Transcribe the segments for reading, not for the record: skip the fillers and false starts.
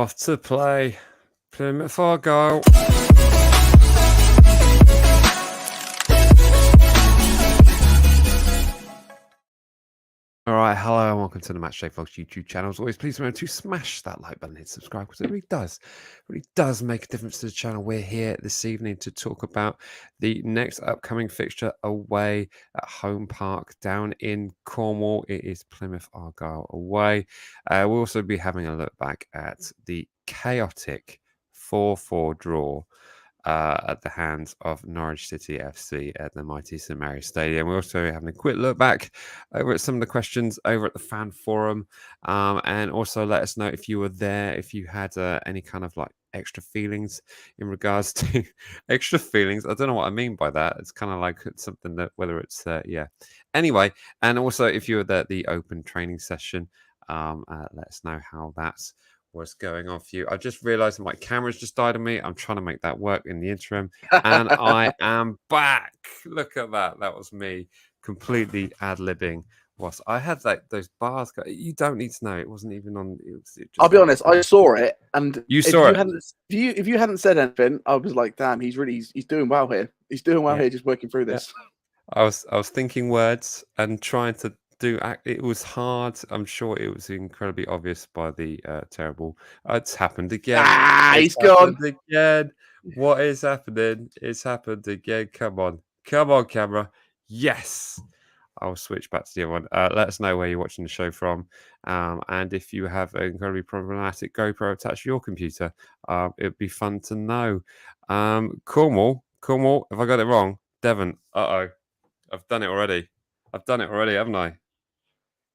off to play Plymouth Argyle. All right, hello and welcome to the Matchday Vlogs YouTube channel. As always, please remember to smash that like button and subscribe because it really does make a difference to the channel. We're here this evening to talk about the next upcoming fixture away at Home Park down in Cornwall. It is Plymouth Argyle away. We'll also be having a look back at the chaotic 4-4 draw at the hands of Norwich City FC at the mighty St Mary's Stadium. We're also having a quick look back over at some of the questions over at the fan forum, and also let us know if you were there, if you had any kind of like extra feelings in regards to extra feelings. I don't know what I mean by that. It's kind of like something that whether it's anyway, and also if you were there at the open training session, let us know how that's was going on for you. I just realized my camera's just died on me. I'm trying to make that work in the interim, and I am back. Look at that. That was me completely ad-libbing. Whilst I had those bars. You don't need to know. It wasn't even on. I'll be honest. I saw it, and you saw it. If you hadn't said anything, I was like, "Damn, he's doing well here. He's doing well here, just working through this." Yeah. I was thinking words and trying to. It was hard. I'm sure it was incredibly obvious by the terrible. It's happened again. He's gone again. What is happening? It's happened again. Come on, camera. Yes. I'll switch back to the other one. Let us know where you're watching the show from, and if you have an incredibly problematic GoPro attached to your computer, it'd be fun to know. Cornwall. If I got it wrong, Devon. I've done it already. Haven't I?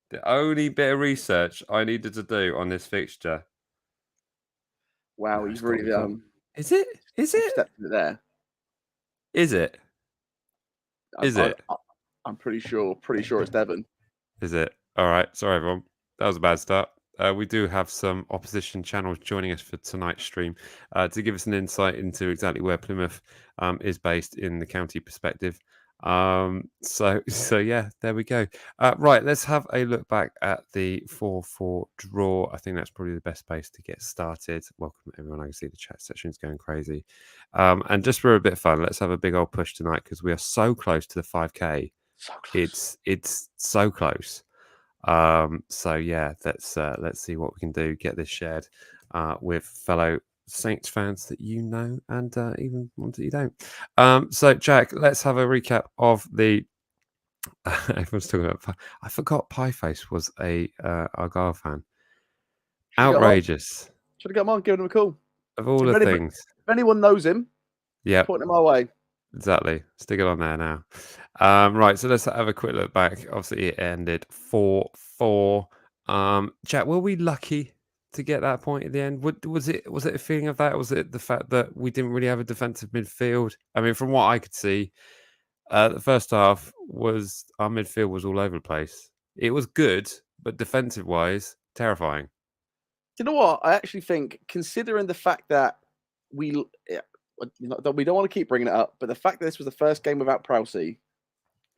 The only bit of research I needed to do on this fixture. Wow, he's really Is it? Stepped there. Is it? I'm pretty sure it's Devon. Is it? All right. Sorry, everyone. That was a bad start. We do have some opposition channels joining us for tonight's stream to give us an insight into exactly where Plymouth is based in the county perspective. So yeah, there we go. Right, let's have a look back at the 4-4 draw. I think that's probably the best place to get started. Welcome everyone. I can see the chat section's going crazy. And just for a bit of fun, let's have a big old push tonight because we are so close to the 5K. So close. It's so close. So yeah, let's see what we can do. Get this shared with fellow Saints fans that you know and even ones that you don't. So Jack, let's have a recap of the. Everyone's talking about. I forgot Pieface was a Argyle fan. Outrageous. Should have got him on, given him a call. Of all the things, if anyone knows him, yeah, point him our way. Exactly. Stick it on there now. Right, so let's have a quick look back. Obviously, it ended 4-4. Jack, were we lucky to get that point at the end? Was it a feeling of that? Was it the fact that we didn't really have a defensive midfield? I mean, from what I could see, the first half was our midfield was all over the place. It was good, but defensive-wise, terrifying. Do you know what? I actually think, considering the fact that we don't want to keep bringing it up, but the fact that this was the first game without Prowse, who,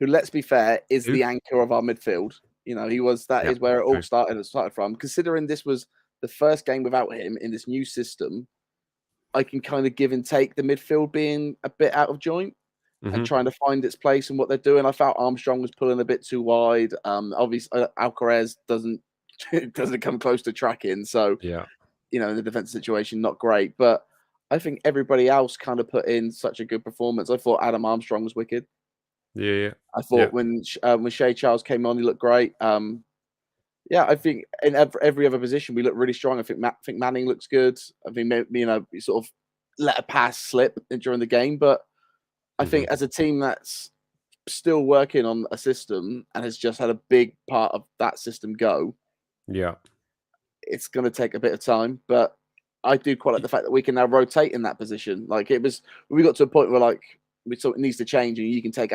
let's be fair, is the anchor of our midfield. You know, is where it all started from. Considering this was the first game without him in this new system, I can kind of give and take the midfield being a bit out of joint and trying to find its place and what they're doing. I felt Armstrong was pulling a bit too wide. Obviously, Alcaraz doesn't come close to tracking. So, yeah, you know, in the defensive situation, not great. But I think everybody else kind of put in such a good performance. I thought Adam Armstrong was wicked. Yeah. I thought when Shea Charles came on, he looked great. Yeah, I think in every other position we look really strong. I think Manning looks good. I think we sort of let a pass slip during the game, but I think as a team that's still working on a system and has just had a big part of that system go, yeah, it's going to take a bit of time. But I do quite like the fact that we can now rotate in that position. Like we got to a point where it needs to change, and you can take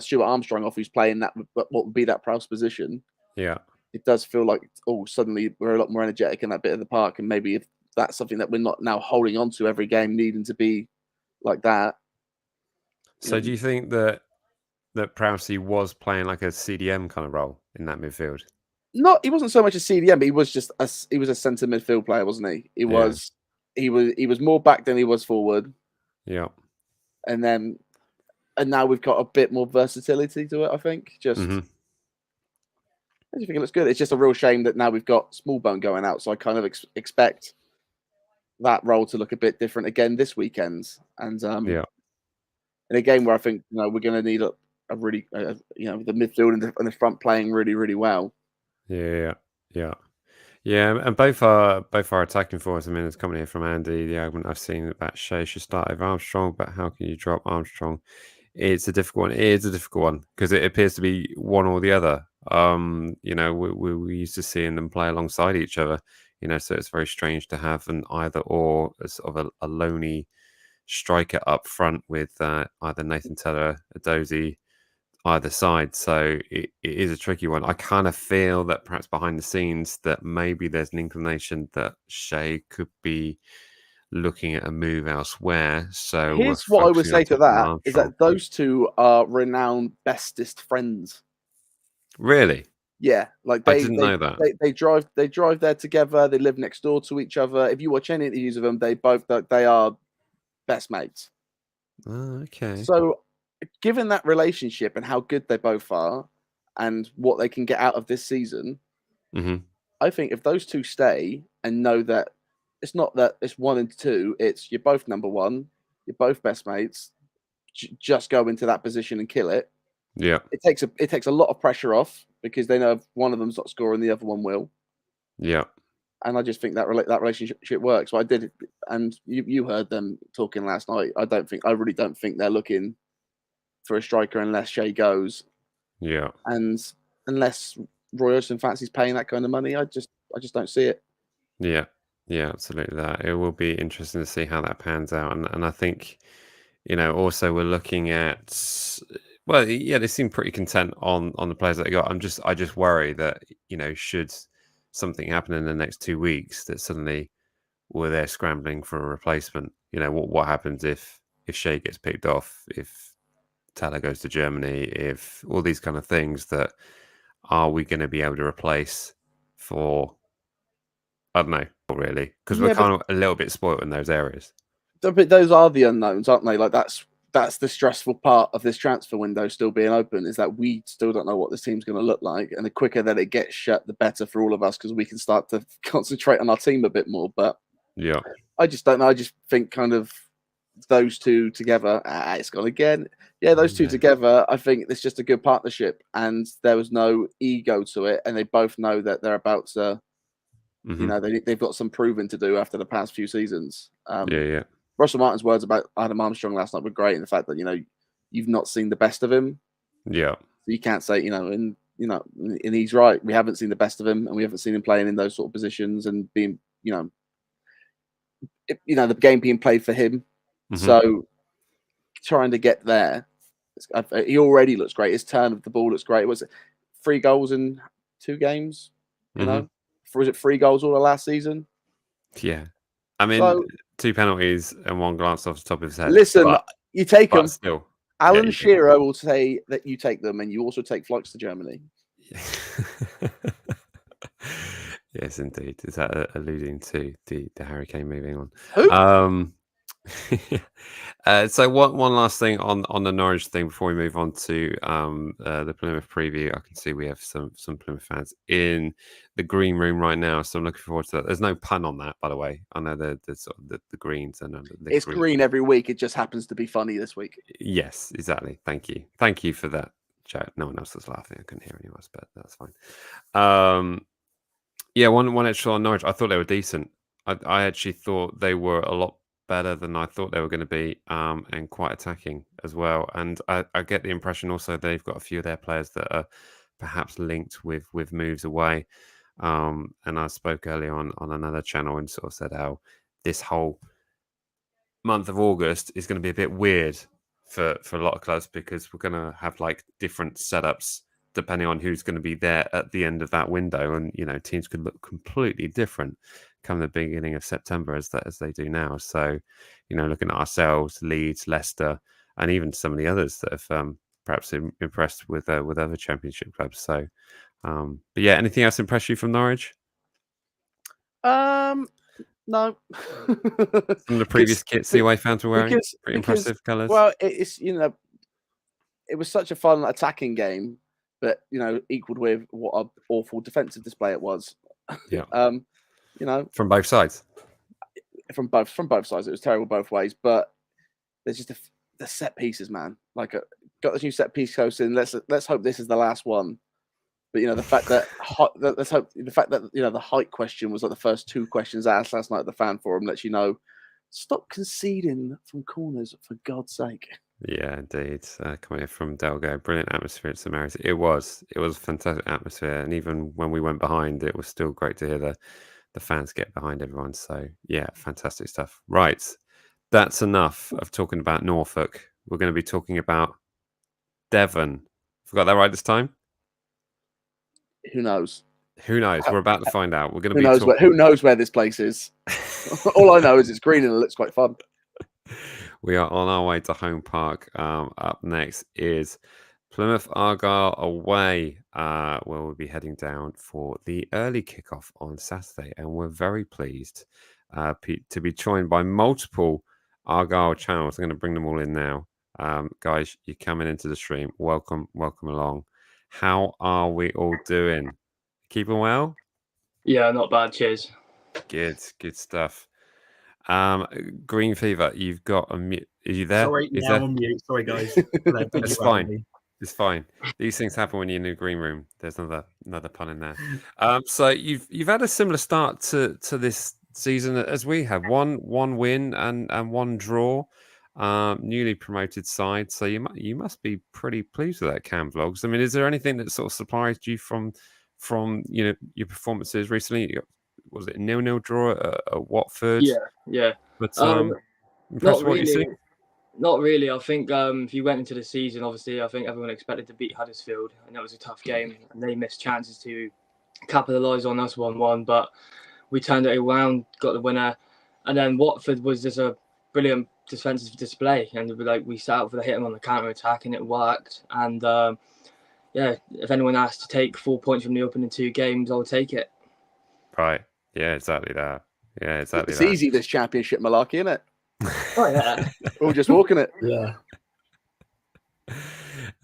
Stuart Armstrong off, who's playing that what would be that Prowse position. Yeah. It does feel like, suddenly we're a lot more energetic in that bit of the park. And maybe if that's something that we're not now holding on to every game, needing to be like that. So do you think that Prowse was playing like a CDM kind of role in that midfield? He wasn't so much a CDM, but he was a centre midfield player, wasn't he? He was more back than he was forward. Yeah. And now we've got a bit more versatility to it, I think. I just think it looks good. It's just a real shame that now we've got Smallbone going out, so I kind of expect that role to look a bit different again this weekend. And in a game where I think we're going to need a really the midfield and the front playing really, really well. Yeah. And both are attacking forwards. I mean, it's coming here from Andy. The argument I've seen about Shea should start over Armstrong, but how can you drop Armstrong? It's a difficult one. It is a difficult one because it appears to be one or the other. We used to seeing them play alongside each other. So it's very strange to have an either or as sort of a lonely striker up front with either Nathan Teller, Dozy, either side. So it is a tricky one. I kind of feel that perhaps behind the scenes that maybe there's an inclination that Shea could be looking at a move elsewhere. So here's what I would say to that is that those two are renowned bestest friends. Really? Yeah, like I didn't know that. They drive there together. They live next door to each other. If you watch any interviews of them, they are best mates. Oh, okay. So, given that relationship and how good they both are, and what they can get out of this season, I think if those two stay and know that it's not that it's 1 and 2, it's you're both number one, you're both best mates, just go into that position and kill it. Yeah, it takes a lot of pressure off because they know if one of them's not scoring, the other one will. Yeah. And I just think that relationship works. So I did, and you heard them talking last night. I really don't think they're looking for a striker unless Shea goes. Yeah. And unless Roy Hodgson fancies paying that kind of money, I just don't see it. Yeah. Yeah, absolutely that. It will be interesting to see how that pans out. And I think, also we're looking at they seem pretty content on the players that they got. I just worry that, should something happen in the next 2 weeks that suddenly we're there scrambling for a replacement. What happens if Shea gets picked off, if Teller goes to Germany, if all these kind of things that are we going to be able to replace for, I don't know, not really, because we're kind of a little bit spoiled in those areas. But those are the unknowns, aren't they? Like that's the stressful part of this transfer window still being open, is that we still don't know what this team's going to look like. And the quicker that it gets shut, the better for all of us, because we can start to concentrate on our team a bit more. But yeah, I just don't know. I just think kind of those two together, it's gone again. Yeah, those two together, I think it's just a good partnership, and there was no ego to it. And they both know that they're about to, they've got some proving to do after the past few seasons. Yeah. Russell Martin's words about Adam Armstrong last night were great, in the fact that you've not seen the best of him. Yeah, so you can't say and he's right. We haven't seen the best of him, and we haven't seen him playing in those sort of positions and being the game being played for him. So trying to get there, he already looks great. His turn of the ball looks great. Was it 3 goals in 2 games? Was it 3 goals all the last season? Yeah, I mean, 2 penalties and 1 glance off the top of his head. Listen, you take them. Still, Alan Shearer will say that you take them, and you also take flights to Germany. Yes, indeed. Is that alluding to the Harry Kane moving on? Who? So one last thing on the Norwich thing before we move on to the Plymouth preview. I can see we have some Plymouth fans in the green room right now, so I'm looking forward to that. There's no pun on that, by the way. I know the sort of the greens and it's green every week. It just happens to be funny this week. Yes, exactly. Thank you for that, chat. No one else was laughing. I couldn't hear anyone else, but that's fine. Yeah, one extra on Norwich. I thought they were decent. I actually thought they were a lot better than I thought they were going to be, and quite attacking as well. And I get the impression also they've got a few of their players that are perhaps linked with moves away. And I spoke earlier on another channel and sort of said how this whole month of August is going to be a bit weird for a lot of clubs, because we're going to have like different setups depending on who's going to be there at the end of that window. And, teams could look completely different come the beginning of September as they do now. So, looking at ourselves, Leeds, Leicester, and even some of the others that have perhaps impressed with other championship clubs. So But yeah, anything else impress you from Norwich? No. Some of the previous kits the away fans were wearing, pretty because impressive colours. well, it's it was such a fun attacking game, but equaled with what an awful defensive display it was. Yeah, From both sides. From both sides, it was terrible both ways. But there's just the set pieces, man. Like, got this new set piece coach in. Let's hope this is the last one. But the fact that let's hope the fact that the height question was like the first 2 questions asked last night at the fan forum lets you know. Stop conceding from corners, for God's sake. Yeah, indeed. Coming in from Delgo, brilliant atmosphere at St Mary's. It was a fantastic atmosphere, and even when we went behind, it was still great to hear the fans get behind everyone. So yeah, fantastic stuff. Right, that's enough of talking about Norfolk. We're going to be talking about Devon. Forgot that right this time? Who knows? Who knows? We're about to find out. We're going to Who be knows talking... who knows where this place is? All I know is it's green and it looks quite fun. We are on our way to Home Park. Up next is Plymouth Argyle away, where we'll be heading down for the early kickoff on Saturday. And we're very pleased to be joined by multiple Argyle channels. I'm going to bring them all in now. Guys, you're coming into the stream. Welcome along. How are we all doing? Keeping well? Yeah, not bad. Cheers. Good stuff. Green Fever, you've got a mute. Are you there? Sorry, I'm on mute. Sorry, guys. It's fine. It's fine. These things happen when you're in the green room. There's another pun in there. So you've had a similar start to this season as we have. One win and one draw. Newly promoted side. So you must be pretty pleased with that, Cam Vlogs. I mean, is there anything that sort of surprised you from your performances recently? Was it a 0-0 draw at Watford? Yeah. But not really. Not really. I think if you went into the season, obviously, I think everyone expected to beat Huddersfield, and that was a tough game. And they missed chances to capitalise on us 1-1, but we turned it around, got the winner. And then Watford was just a brilliant defensive display, and we set out for the hit them on the counter attack, and it worked. And if anyone asked to take 4 points from the opening 2 games, I would take it. Right. Yeah, exactly that. Yeah, exactly. It's easy, this championship malarkey, isn't it? Oh yeah. We're all just walking it. Yeah.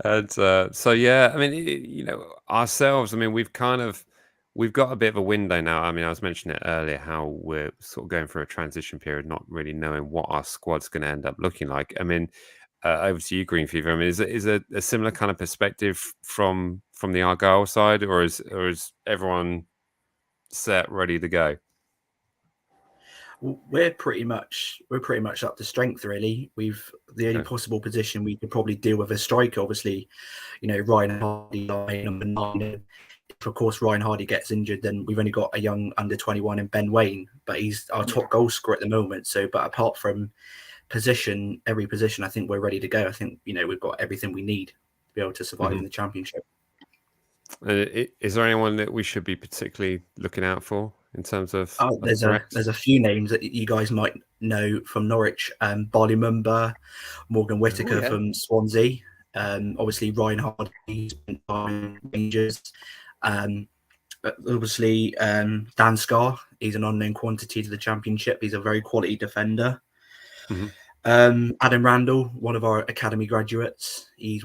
And so yeah, I mean, ourselves. I mean, we've got a bit of a window now. I mean, I was mentioning it earlier how we're sort of going through a transition period, not really knowing what our squad's going to end up looking like. I mean, over to you, Green Fever. I mean, is a similar kind of perspective from the Argyle side, or is everyone set, ready to go? We're pretty much up to strength, really. The only possible position we could probably deal with a striker, obviously, Ryan Hardy, number 9. If of course Ryan Hardy gets injured, then we've only got a young under 21 in Ben Waine, but he's our top goal scorer at the moment. So, but apart from every position, I think we're ready to go. I think we've got everything we need to be able to survive in the Championship. Is there anyone that we should be particularly looking out for in terms of? There's a few names that you guys might know from Norwich. Barley Mumba, Morgan Whittaker from Swansea. Obviously Ryan Hardy spent time in Rangers. Obviously Dan Scarr. He's an unknown quantity to the Championship. He's a very quality defender. Mm-hmm. Adam Randall, one of our academy graduates. He's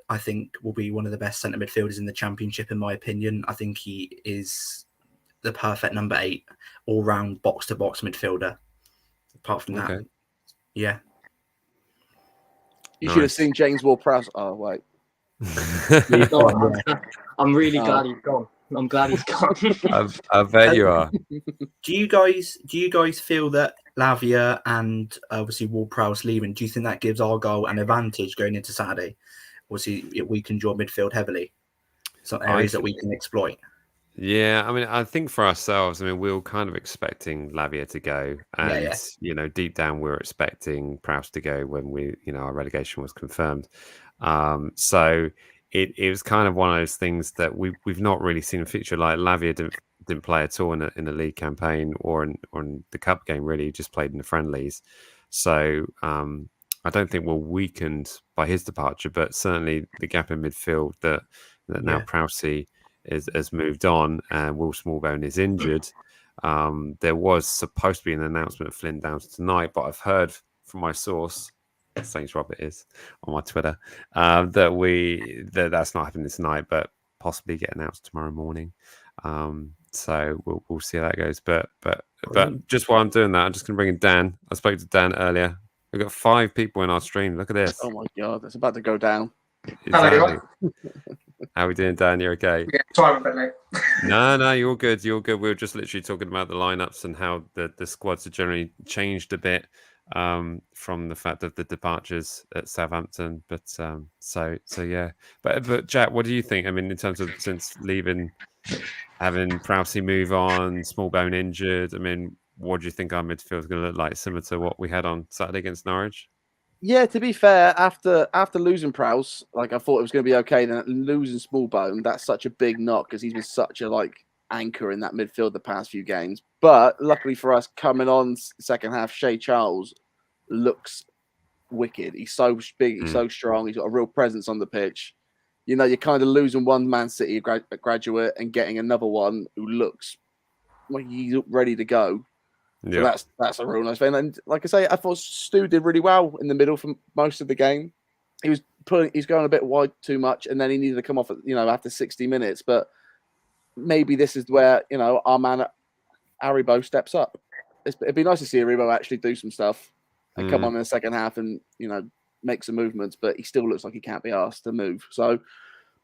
I think will be one of the best centre midfielders in the Championship, in my opinion. I think he is the perfect number 8, all-round box-to-box midfielder. Apart from that, yeah. You should have seen James Ward-Prowse. Oh, wait. I'm really glad he's gone. I'm glad he's gone. I bet you are. Do you guys feel that Lavia and obviously Ward-Prowse leaving, do you think that gives Argyle an advantage going into Saturday? Obviously, we can draw midfield heavily. Some areas that we can exploit. Yeah, I mean, I think for ourselves, I mean, we were kind of expecting Lavia to go, and deep down, we were expecting Prowse to go when our relegation was confirmed. So it was kind of one of those things that we've not really seen a feature. Like Lavia didn't play at all in the league campaign or in the cup game. Really, he just played in the friendlies. So I don't think we're weakened by his departure, but certainly the gap in midfield that now Prowse has moved on, and Will Smallbone is injured. There was supposed to be an announcement of Flynn Downs tonight, but I've heard from my source, Saints Robert is on my Twitter, that's not happening tonight, but possibly get announced tomorrow morning. So we'll see how that goes. But just while I'm doing that, I'm just going to bring in Dan. I spoke to Dan earlier. We've got 5 people in our stream. Look at this. Oh my God, it's about to go down. Exactly. How are we doing, Dan? You okay? Yeah, sorry, I'm a bit late. No, you're good. You're good. We were just literally talking about the lineups and how the squads have generally changed a bit from the fact of the departures at Southampton. But so yeah. But Jack, what do you think? I mean, in terms of since leaving, having Prowse move on, Smallbone injured. I mean, what do you think our midfield is going to look like? Similar to what we had on Saturday against Norwich? Yeah, to be fair, after losing Prowse, like I thought it was going to be okay. Then losing Smallbone, that's such a big knock because he's been such a anchor in that midfield the past few games. But luckily for us, coming on second half, Shea Charles looks wicked. He's so big, he's so strong. He's got a real presence on the pitch. You know, you're kind of losing one Man City graduate and getting another one who looks like he's ready to go. Yeah. So that's a real nice thing. And like I say, I thought Stu did really well in the middle for most of the game. He's going a bit wide too much, and then he needed to come off after 60 minutes. But maybe this is where our man Aribo steps up. It'd be nice to see Aribo actually do some stuff and come on in the second half and make some movements. But he still looks like he can't be asked to move. So,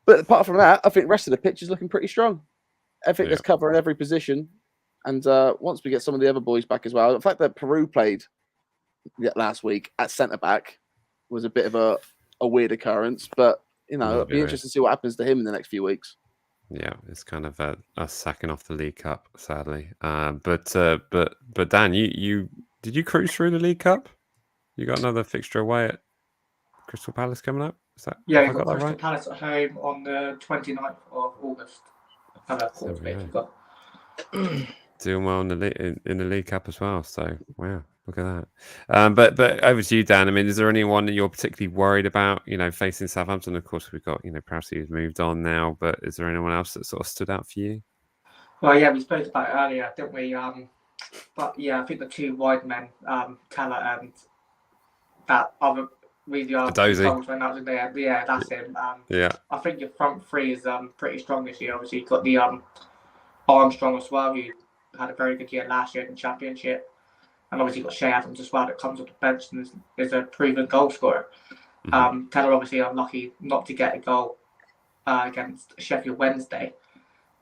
but apart from that, I think the rest of the pitch is looking pretty strong. I think there's covering every position. And once we get some of the other boys back as well, the fact that Peru played last week at centre back was a bit of a weird occurrance. But it'll be interesting to see what happens to him in the next few weeks. Yeah, it's kind of us sacking off the League Cup, sadly. But Dan, you did you cruise through the League Cup? You got another fixture away at Crystal Palace coming up? Is that yeah? We've got Crystal Palace at home on the 29th of August. Doing well in the League Cup as well. So wow, look at that. But over to you, Dan. I mean, is there anyone that you're particularly worried about? Facing Southampton. Of course, we've got Prowse who's moved on now. But is there anyone else that sort of stood out for you? Well, yeah, we spoke about it earlier, didn't we? But yeah, I think the 2 wide men, Keller and that other really Dozy. when that was in there. Yeah, that's him. Yeah, I think your front 3 is pretty strong this year. Obviously, you've got the Armstrong as well, who had a very good year last year in the Championship, and obviously got Shea Adams as well that comes off the bench and is a proven goal scorer. Keller obviously unlucky not to get a goal against Sheffield Wednesday,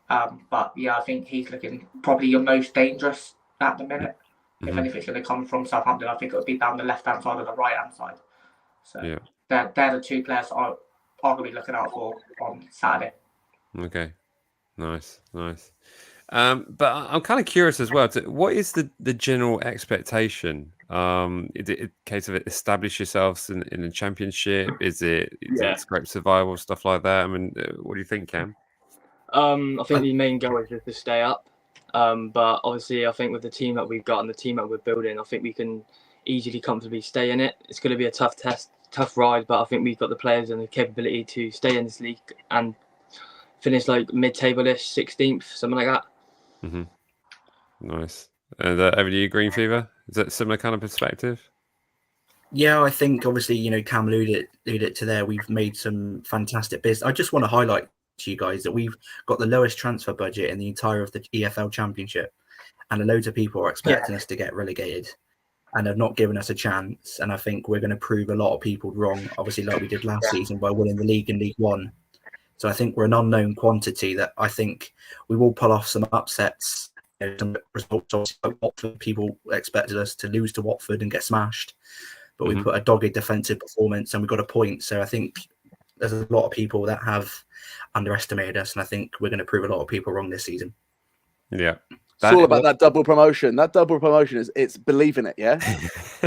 but yeah, I think he's looking probably your most dangerous at the minute. If anything's going to come from Southampton, I think it would be down the left-hand side or the right-hand side. So they're the 2 players I'm going to be looking out for on Saturday. Okay, nice. But I'm kind of curious as well. What is the general expectation? Is it a case of establish yourselves in the Championship? Is it scrape survival, stuff like that? I mean, what do you think, Cam? I think the main goal is just to stay up. But obviously, I think with the team that we've got and the team that we're building, I think we can easily, comfortably stay in it. It's going to be a tough test, tough ride, but I think we've got the players and the capability to stay in this league and finish mid-table-ish, 16th, something like that. Nice. And over to you, Green Fever. Is that similar kind of perspective? Yeah, I think obviously Cam alluded to there. We've made some fantastic business. I just want to highlight to you guys that we've got the lowest transfer budget in the entire of the EFL Championship, and loads of people are expecting us to get relegated and have not given us a chance. And I think we're going to prove a lot of people wrong, obviously, like we did last season by winning the league in League One. So I think we're an unknown quantity that I think we will pull off some upsets. Some results, like Watford, people expected us to lose to Watford and get smashed, but we put a dogged defensive performance and we got a point. So I think there's a lot of people that have underestimated us, and I think we're going to prove a lot of people wrong this season. Yeah. It's all about that double promotion. That double promotion it's believing it, yeah?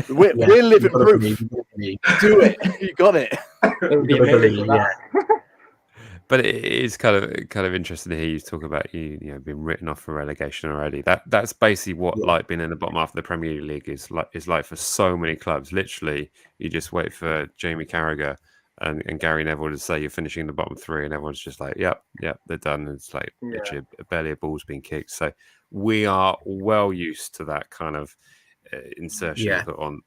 We're living proof. Do it. You got it. But it is kind of interesting to hear you talk about you being written off for relegation already. That's basically what being in the bottom half of the Premier League is like for so many clubs. Literally, you just wait for Jamie Carragher and Gary Neville would say you're finishing in the bottom three, and everyone's just like, yep, they're done. And it's like literally barely a ball's being kicked. So we are well used to that kind of insertion put on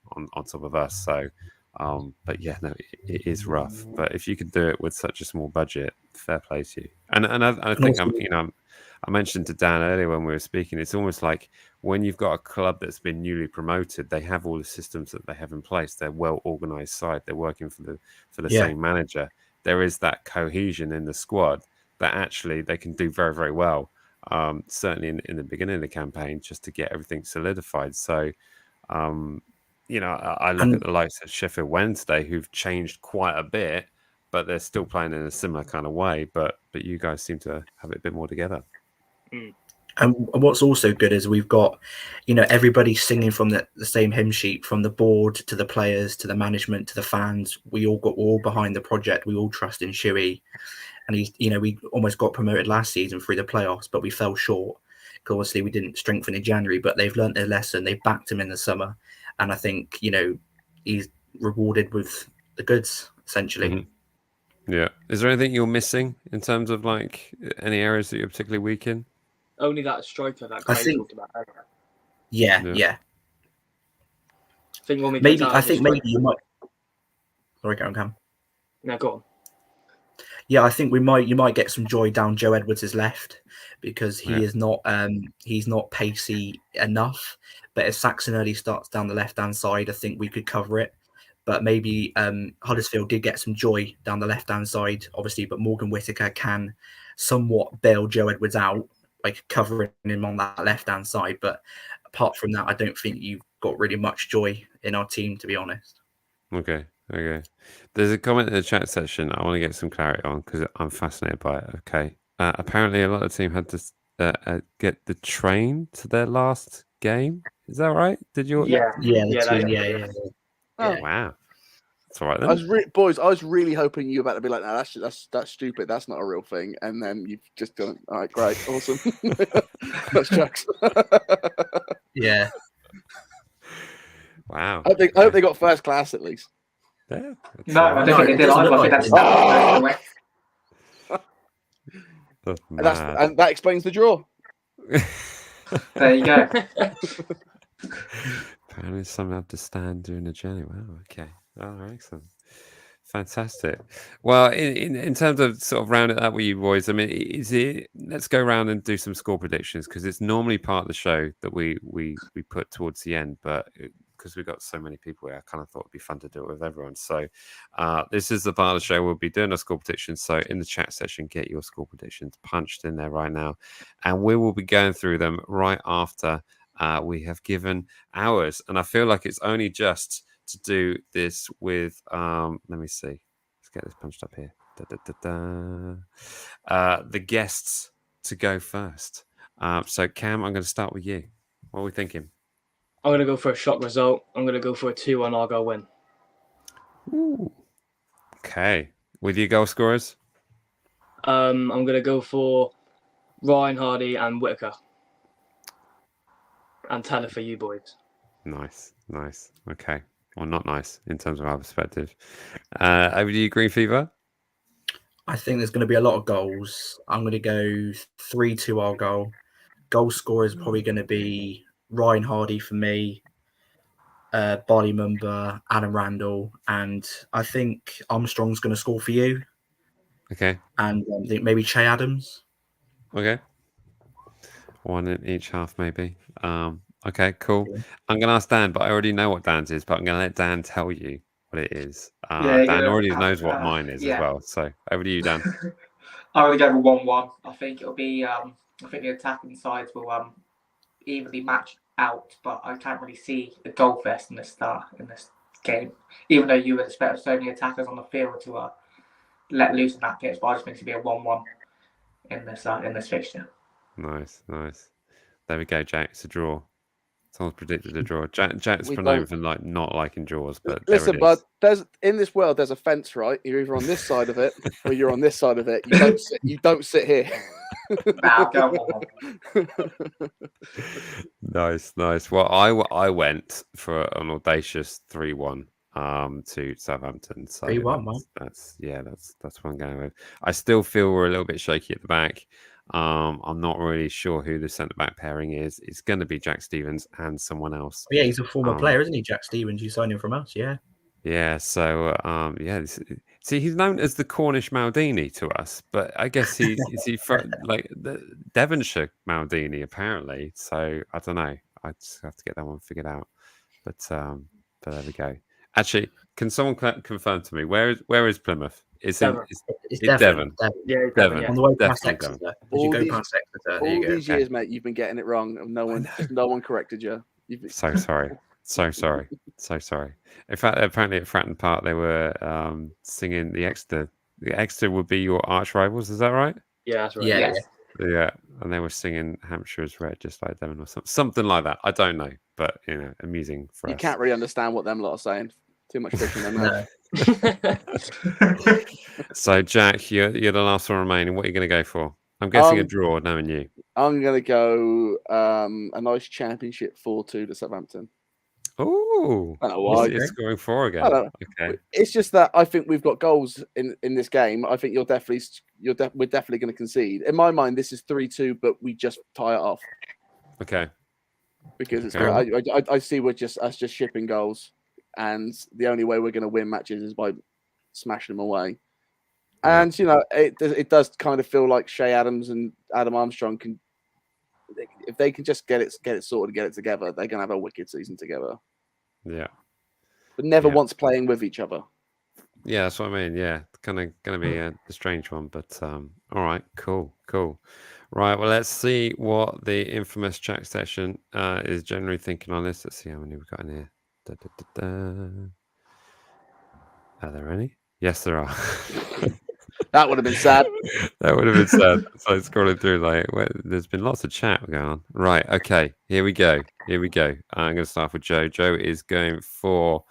top of us. So, but yeah, no, it is rough. But if you could do it with such a small budget, fair play to you. And I think I mentioned to Dan earlier when we were speaking, it's almost like when you've got a club that's been newly promoted, they have all the systems that they have in place. They're well organized side. They're working for the same manager. There is that cohesion in the squad that actually they can do very, very well. Certainly in the beginning of the campaign, just to get everything solidified. So, I look at the likes of Sheffield Wednesday, who've changed quite a bit, but they're still playing in a similar kind of way. But you guys seem to have it a bit more together. And what's also good is we've got, everybody singing from the same hymn sheet, from the board to the players to the management to the fans. We all got all behind the project. We all trust in Shuey, and we almost got promoted last season through the playoffs, but we fell short. Obviously, we didn't strengthen in January, but they've learnt their lesson. They backed him in the summer, and I think he's rewarded with the goods essentially. Mm-hmm. Yeah. Is there anything you're missing in terms of like any areas that you're particularly weak in? Only that striker that Craig talked about earlier. Yeah. I think when we maybe you might. Sorry, Cam. No, go on. Yeah, I think you might get some joy down Joe Edwards' left, because he is not he's not pacey enough. But if Saxon early starts down the left hand side, I think we could cover it. But maybe Huddersfield did get some joy down the left hand side, obviously. But Morgan Whittaker can somewhat bail Joe Edwards out, like covering him on that left hand side. But apart from that, I don't think you've got really much joy in our team, to be honest. Okay. There's a comment in the chat section I want to get some clarity on because I'm fascinated by it. Okay. Apparently, a lot of the team had to get the train to their last game. Is that right? Did you? Yeah. Oh, wow. That's all right then. Boys, I was really hoping you were about to be like, no, that's stupid. That's not a real thing. And then you've just done it. All right, great, awesome. That's jokes. Yeah. Wow. I hope they got first class at least. Yeah. No, I don't think they did either. I think that's and that explains the draw. There you go. Apparently, some have to stand during the journey. Wow. Okay. Oh, excellent. Fantastic. Well, in terms of sort of rounding it up with you boys, I mean, let's go around and do some score predictions, because it's normally part of the show that we put towards the end, but because we've got so many people here, I kind of thought it'd be fun to do it with everyone. So this is the part of the show we'll be doing our score predictions. So in the chat session, get your score predictions punched in there right now, and we will be going through them right after we have given ours. And I feel like it's only just to do this with let me see, let's get this punched up here. The guests to go first. So Cam, I'm going to start with you. What are we thinking? I'm going to go for a shock result. I'm going to go for a 2-1 Argyle win. Ooh. Okay, with your goal scorers? I'm going to go for Ryan Hardy and Whittaker, and Tanner for you boys. Nice. Okay. Well, not nice in terms of our perspective. Over to you, Green Fever. I think there's going to be a lot of goals. I'm going to go 3-2 Argyle. Goal scorer is probably going to be Ryan Hardy for me, Barley Mumba, Adam Randall, and I think Armstrong's going to score for you. Okay. And I think maybe Che Adams. Okay. One in each half, maybe. Okay, cool. I'm going to ask Dan, but I already know what Dan's is, but I'm going to let Dan tell you what it is. Dan already knows what mine is as well. So over to you, Dan. I'm going to go with 1-1. I think it'll be. I think the attacking sides will evenly match out, but I can't really see the goal fest in this game. Even though you would expect so many attackers on the field to let loose in that pitch, but I just think it to be a 1-1 in this fixture. Nice. There we go, Jack. It's a draw. Someone's predicted a draw. Jack's known for not liking draws, but listen, bud. In this world, there's a fence, right? You're either on this side of it or you're on this side of it. You don't sit here. Nice. Well, I went for an audacious 3-1. to Southampton. So 3-1, man. that's what I'm going with. I still feel we're a little bit shaky at the back. I'm not really sure who the centre back pairing is. It's going to be Jack Stevens and someone else. Yeah, he's a former player, isn't he, Jack Stevens? You signed him from us, yeah. Yeah, so see, he's known as the Cornish Maldini to us, but I guess he's like the Devonshire Maldini apparently. So I don't know. I just have to get that one figured out. But there we go. Actually, can someone confirm to me where is Plymouth? It's Devon. It's Devon. Yeah, Devon. Yeah. On the way past Definitely Exeter. As you go past Exeter, there you go. All these years, mate, you've been getting it wrong, and no one corrected you. So sorry. So sorry. In fact, apparently at Fratton Park they were singing the Exeter. The Exeter would be your arch rivals. Is that right? Yeah, that's right. Yeah. Yes. Yeah, and they were singing Hampshire's Red, just like Devon or something like that. I don't know, but amusing for us. You can't really understand what them lot are saying. Too much fish in their mouth. So, Jack, you're the last one remaining. What are you going to go for? I'm guessing a draw, knowing you. I'm going to go a nice championship 4-2 to Southampton. Oh, I don't know why. You're scoring 4 again. I don't know. Okay. It's just that I think we've got goals in this game. I think we're definitely going to concede. In my mind, this is 3-2, but we just tie it off Okay. because it's. Okay. I see we're just shipping goals, and the only way we're going to win matches is by smashing them away. And it does kind of feel like Shea Adams and Adam Armstrong can, if they can just get it sorted, get it together, they're going to have a wicked season together. Yeah. But never once playing with each other. Yeah, that's what I mean. Yeah, kind of going to be a strange one, but all right, cool. Right, well, let's see what the infamous chat session is generally thinking on this. Let's see how many we've got in here. Are there any? Yes, there are. That would have been sad. That would have been sad. So scrolling through, there's been lots of chat going on. Right, okay, here we go. I'm going to start with Joe. Joe is going for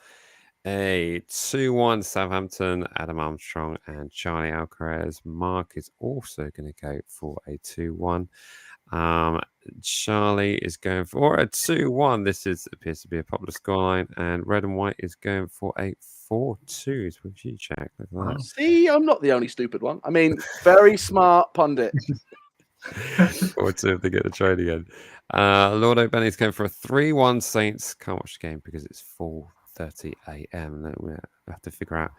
a 2-1 Southampton, Adam Armstrong and Charlie Alcaraz. Mark is also going to go for a 2-1. Charlie is going for a 2-1. This appears to be a popular scoreline, and Red and White is going for a 4-2. It's with you, Jack. Look at that. See, I'm not the only stupid one. I mean, very smart pundit. 4-2 if they get the trade again. Lord O'Benny's going for a 3-1 Saints. Can't watch the game because it's 4:30 a.m. We have to figure out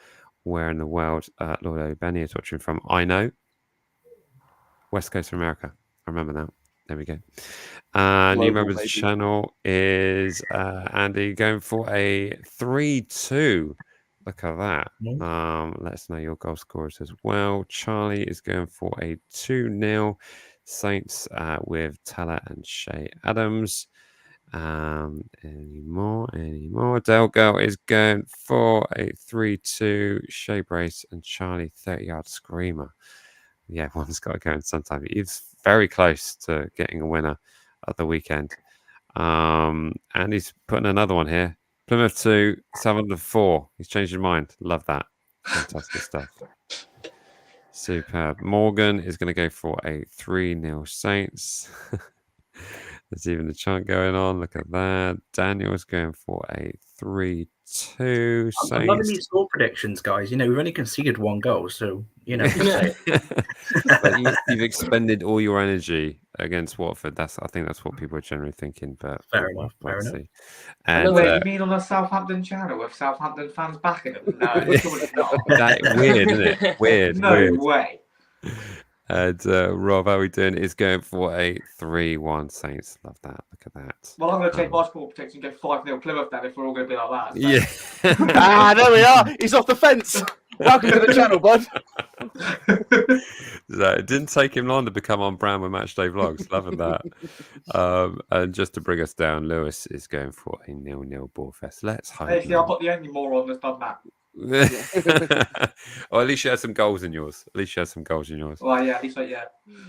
where in the world Lord O'Benny is watching from. I know. West Coast of America. I remember now. There we go. New member of the channel is Andy going for a 3-2. Look at that. Let us know your goal scorers as well. Charlie is going for a 2-0 Saints with Teller and Shea Adams. Any more? Dale Girl is going for a 3-2 Shea Brace and Charlie 30-yard screamer. Yeah, one's got to go in sometime. He's very close to getting a winner at the weekend. And he's putting another one here. Plymouth 2, Southampton 4. He's changed his mind. Love that. Fantastic stuff. Superb. Morgan is going to go for a 3-0 Saints. There's even the chant going on. Look at that. Daniel is going for a 3-2 Saints. I'm loving these score predictions, guys. We've only conceded 1 goal, so You've expended all your energy against Watford. I think that's what people are generally thinking. But fair enough. And wait, you mean on the Southampton channel with Southampton fans backing it? No, it's not. That weird, isn't it? Weird. No way. And Rob, how are we doing? Is going for a 3-1 Saints. Love that. Look at that. Well, I'm going to take my score prediction and go 5-0 Plymouth then if we're all going to be like that. Yeah. There we are. He's off the fence. Welcome to the channel, bud. It didn't take him long to become on brand with Matchday Vlogs. Loving that. And just to bring us down, Lewis is going for a 0-0 ball fest. Let's hope. Hey, see, I've got the only moron that's done that. Or at least you had some goals in yours. Well, yeah, at least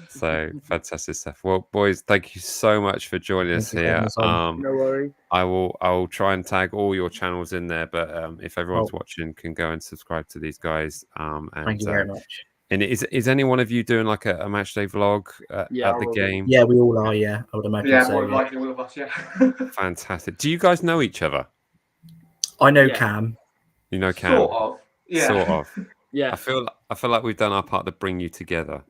So fantastic stuff. Well, boys, thank you so much for joining us here. No worries. I will try and tag all your channels in there, but if everyone's watching, can go and subscribe to these guys. And, thank you very much. And is any one of you doing like a matchday vlog at the game? Yeah, we all are. Yeah, I would imagine. Yeah, so, more likely all of us. Yeah. Fantastic. Do you guys know each other? I know Cam. You know, Cam. Sort of. Yeah. Sort of. Yeah. I feel like we've done our part to bring you together.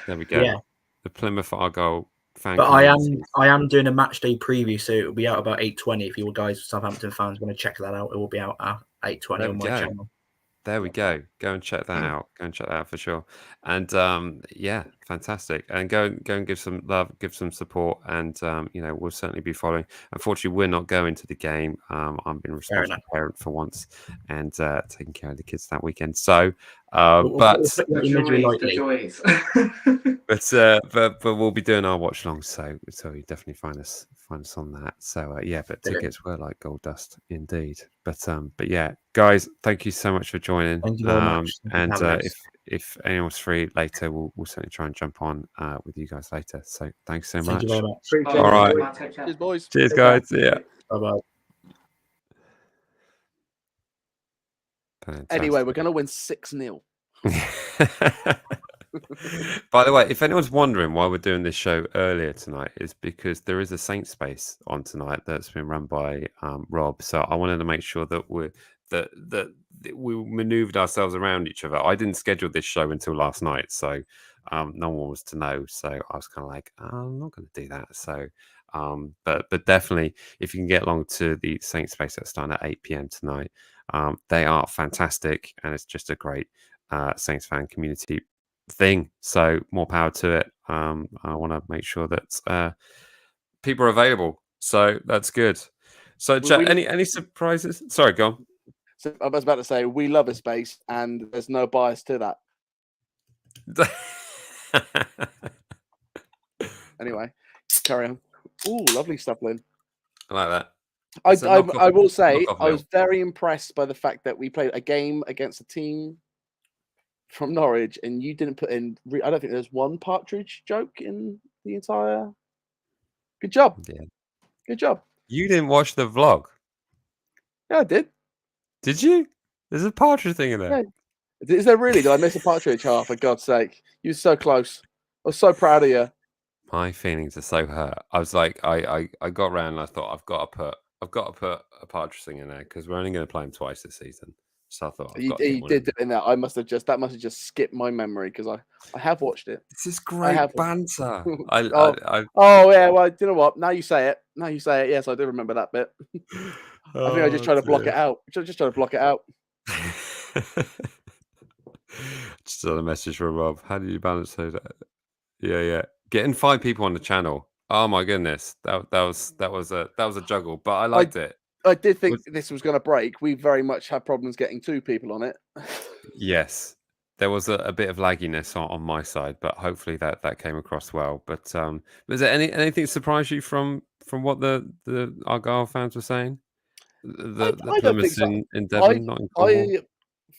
There we go. Yeah. The Plymouth Argyle fan But community. I am doing a match day preview, so it'll be out about 8:20. If you guys, Southampton fans, want to check that out, it will be out at 8:20 on my channel. There we go. Go and check that out. Go and check that out for sure. And yeah, fantastic. And go and give some love, give some support, and we'll certainly be following. Unfortunately, we're not going to the game. I'm being a responsible parent for once and taking care of the kids that weekend. So, but the joys. but we'll be doing our watch along. So you definitely find us on that. So yeah, but tickets were like gold dust indeed. But yeah, guys, thank you so much for joining. Thank you very much. And if anyone's free later, we'll certainly try and jump on with you guys later. So thanks so much. Thank you very much. All right. Cheers, boys. Cheers, guys. Yeah. Bye-bye. Fantastic. Anyway, we're going to win 6-0. By the way, if anyone's wondering why we're doing this show earlier tonight, is because there is a Saint space on tonight that's been run by Rob. So I wanted to make sure that we maneuvered ourselves around each other. I didn't schedule this show until last night, so no one was to know. So I was kind of like, I'm not going to do that. So, but definitely, if you can get along to the Saint space that's starting at 8 p.m. tonight, they are fantastic, and it's just a great Saints fan community thing. So more power to it. I want to make sure that people are available. So that's good. So any surprises? Sorry, go on. So I was about to say we love a space, and there's no bias to that. Anyway, carry on. Ooh, lovely stuff, Lynn. I like that. I will say I was very impressed by the fact that we played a game against a team from Norwich, and you didn't put in. I don't think there's one partridge joke in the entire. Good job. Yeah. Good job. You didn't watch the vlog. Yeah, I did. Did you? There's a partridge thing in there. Yeah. Is there really? Did I miss a partridge? Oh, for God's sake! You were so close. I was so proud of you. My feelings are so hurt. I was like, I got around and I thought I've got to put a partridge thing in there because we're only going to play him twice this season. So I thought you did it in that. That must have just skipped my memory because I have watched it. This is great banter. Oh yeah, well, you know what? Now you say it. Yes, I do remember that bit. I think I just tried to block it out. Just trying to block it out. Just a message from Rob. How do you balance those? Yeah. Getting 5 people on the channel. Oh my goodness, that was a juggle, but I liked it. I did think this was going to break. We very much had problems getting 2 people on it. Yes, there was a bit of lagginess on my side, but hopefully that came across well. But was there anything surprised you from what the Argyle fans were saying? The Plymouth in Devon, not in Cornwall.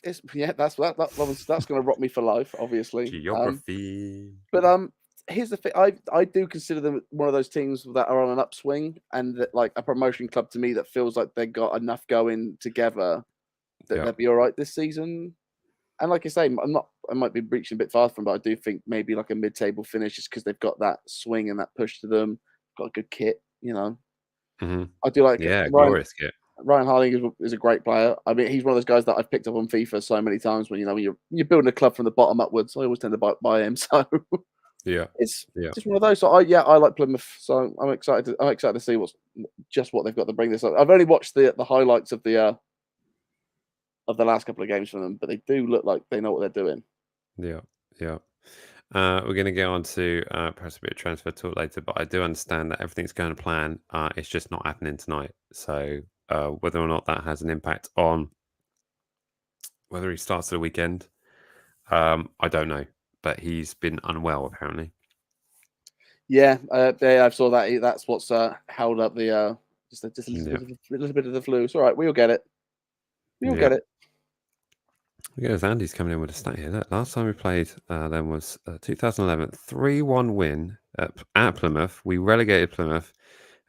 That's going to rock me for life, obviously. Geography. But here's the thing: I do consider them one of those teams that are on an upswing, and that like a promotion club to me that feels like they got enough going together that they'll be all right this season. And like I say, I might be reaching a bit far from, but I do think maybe like a mid-table finish just because they've got that swing and that push to them. Got a good kit, you know. Mm-hmm. I do like glorious kit. Ryan Harding is a great player. I mean, he's one of those guys that I've picked up on FIFA so many times. When you're building a club from the bottom upwards, I always tend to buy him. So it's just one of those. So I like Plymouth. So I'm excited to see what they've got to bring this up. I've only watched the highlights of the last couple of games from them, but they do look like they know what they're doing. Yeah. We're going to get on to perhaps a bit of transfer talk later, but I do understand that everything's going to plan. It's just not happening tonight. So whether or not that has an impact on whether he starts at the weekend, I don't know. But he's been unwell, apparently. Yeah, I saw that. That's what's held up the just a little bit of the flu. It's all right. We'll get it. We'll get it. Because Andy's coming in with a stat here. Look, last time we played then was 2011, 3-1 win at Plymouth. We relegated Plymouth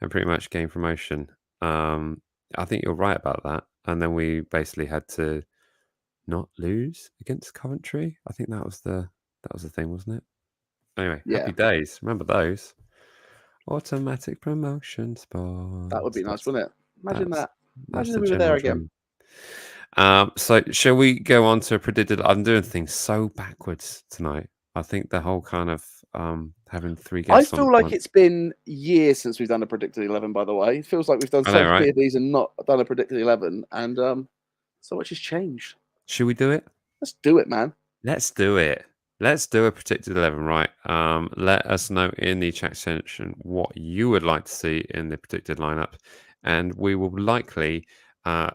and pretty much gained promotion. I think you're right about that. And then we basically had to not lose against Coventry. I think that was the thing, wasn't it? Anyway, happy days. Remember those? Automatic promotion spots. That would be nice, wouldn't it? Imagine that. Imagine if we were there again. So shall we go on to predicted? I'm doing things so backwards tonight. I think the whole kind of having 3 I guests on feel at like once. it's been years since we've done a predicted 11. By the way, it feels like we've done I so know, many right? of these and not done a predicted 11, and so much has changed. Should we do it? Let's do it, man. Let's do it. Let's do a predicted 11, right? Let us know in the chat section what you would like to see in the predicted lineup, and we will likely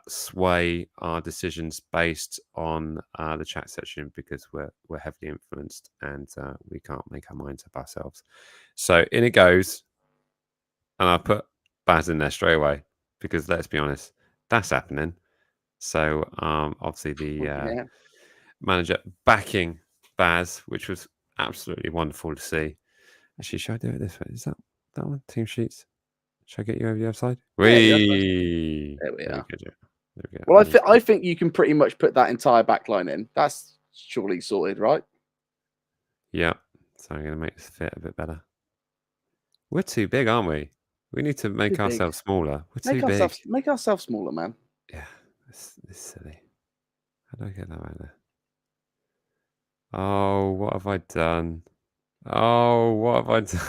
sway our decisions based on the chat section because we're heavily influenced and we can't make our minds up ourselves. So in it goes, and I put Baz in there straight away because let's be honest, that's happening. So obviously the manager backing Baz, which was absolutely wonderful to see. Actually, should I do it this way? Is that one? Team sheets. Should I get you over the other side? Yeah, there we are. There we go. There we go. Well, I think you can pretty much put that entire backline in. That's surely sorted, right? Yeah. So I'm going to make this fit a bit better. We're too big, aren't we? We need to make ourselves smaller. We're too big. Make ourselves smaller, man. Yeah. This is silly. How do I get that right there? Oh, what have I done? Oh, what have I done?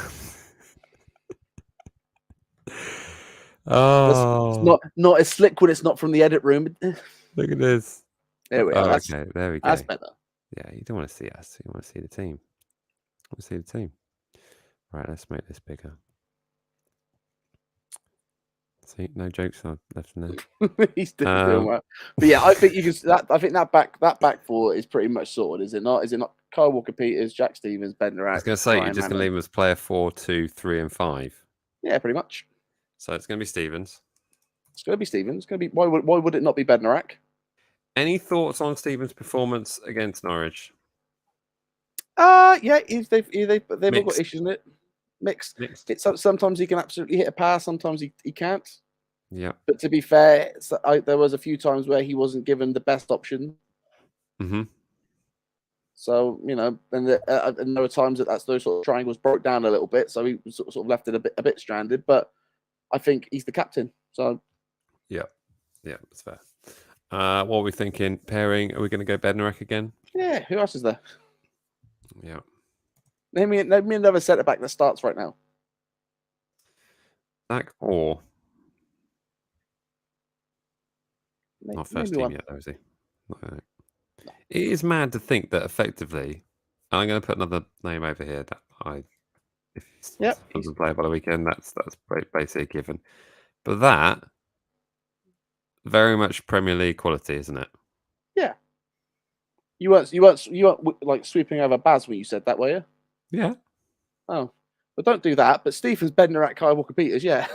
Oh, it's not as slick when it's not from the edit room. Look at this. There we are. Okay, there we go. That's better. Yeah, you don't want to see us. You want to see the team. You want to see the team. Right, let's make this bigger. See, no jokes are left in there. He's doing well. But yeah, I think you can. I think that back four is pretty much sorted, is it not? Is it not? Kyle Walker-Peters, Jack Stevens, Ben Narek. I was going to say you're just going to leave him as player 4, 2, 3, and 5. Yeah, pretty much. So it's going to be Stevens. It's going to be Stevens. It's going to be. Why would it not be Ben Narek? Any thoughts on Stevens' performance against Norwich? Yeah, they've all got issues in it. Mixed. It's sometimes he can absolutely hit a pass, sometimes he can't. Yeah. But to be fair, there was a few times where he wasn't given the best option. Mm-hmm. So and there were times that those sort of triangles broke down a little bit, so he was sort of left it a bit stranded. But I think he's the captain. So yeah, that's fair. What are we thinking? Pairing? Are we going to go Bednarek again? Yeah. Who else is there? Yeah. Name me another centre back that starts right now. Back or Not first team yet, though, is he? No. It is mad to think that effectively, I'm going to put another name over here that if he's doesn't play by the weekend, that's basically a given. But that very much Premier League quality, isn't it? Yeah. You weren't like sweeping over Baz when you said that, were you? Yeah. Oh, but don't do that. But Stephens, Bednarek, Kyle Walker-Peters, yeah.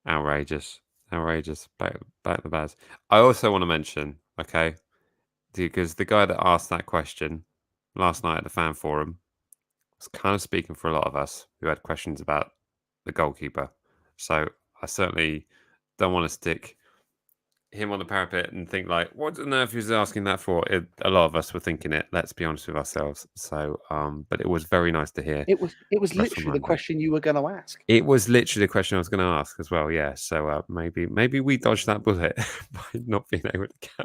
Outrageous. Back the Baz. I also want to mention, okay, because the guy that asked that question last night at the fan forum was kind of speaking for a lot of us who had questions about the goalkeeper. So I certainly don't want to stick him on the parapet and think like, what on earth is asking that for? A lot of us were thinking it. Let's be honest with ourselves. So, but it was very nice to hear. It was literally the question you were going to ask. It was literally the question I was going to ask as well. Yeah. So maybe we dodged that bullet by not being able to go.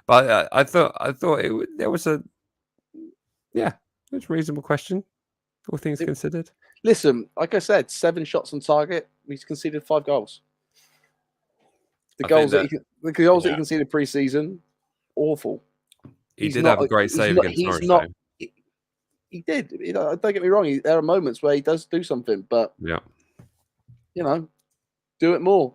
But I thought there was a reasonable question, all things considered. Listen, like I said, 7 shots on target. He's conceded 5 goals. The goals that he conceded pre-season, awful. He did have a great save against Norwich. He did. Don't get me wrong. There are moments where he does do something, but do it more.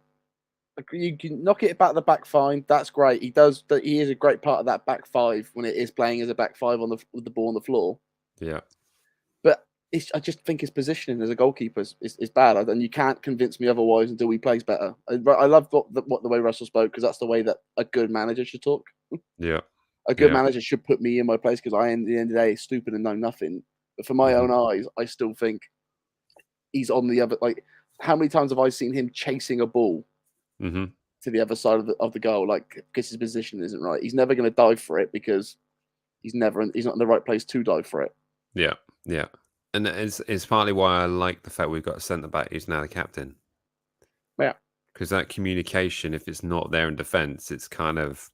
You can knock it back the back fine. That's great. He does. He is a great part of that back 5 when it is playing as a back 5 with the ball on the floor. Yeah. But I just think his positioning as a goalkeeper is bad, and you can't convince me otherwise until he plays better. I love the way Russell spoke, because that's the way that a good manager should talk. Yeah. A good manager should put me in my place, because I, at the end of the day, is stupid and know nothing. But for my own eyes, I still think he's on the other. Like, how many times have I seen him chasing a ball to the other side of the goal? Like, because his position isn't right. He's never going to dive for it because he's not in the right place to dive for it. Yeah, yeah. And it's partly why I like the fact we've got a centre back who's now the captain. Yeah. Because that communication, if it's not there in defence, it's kind of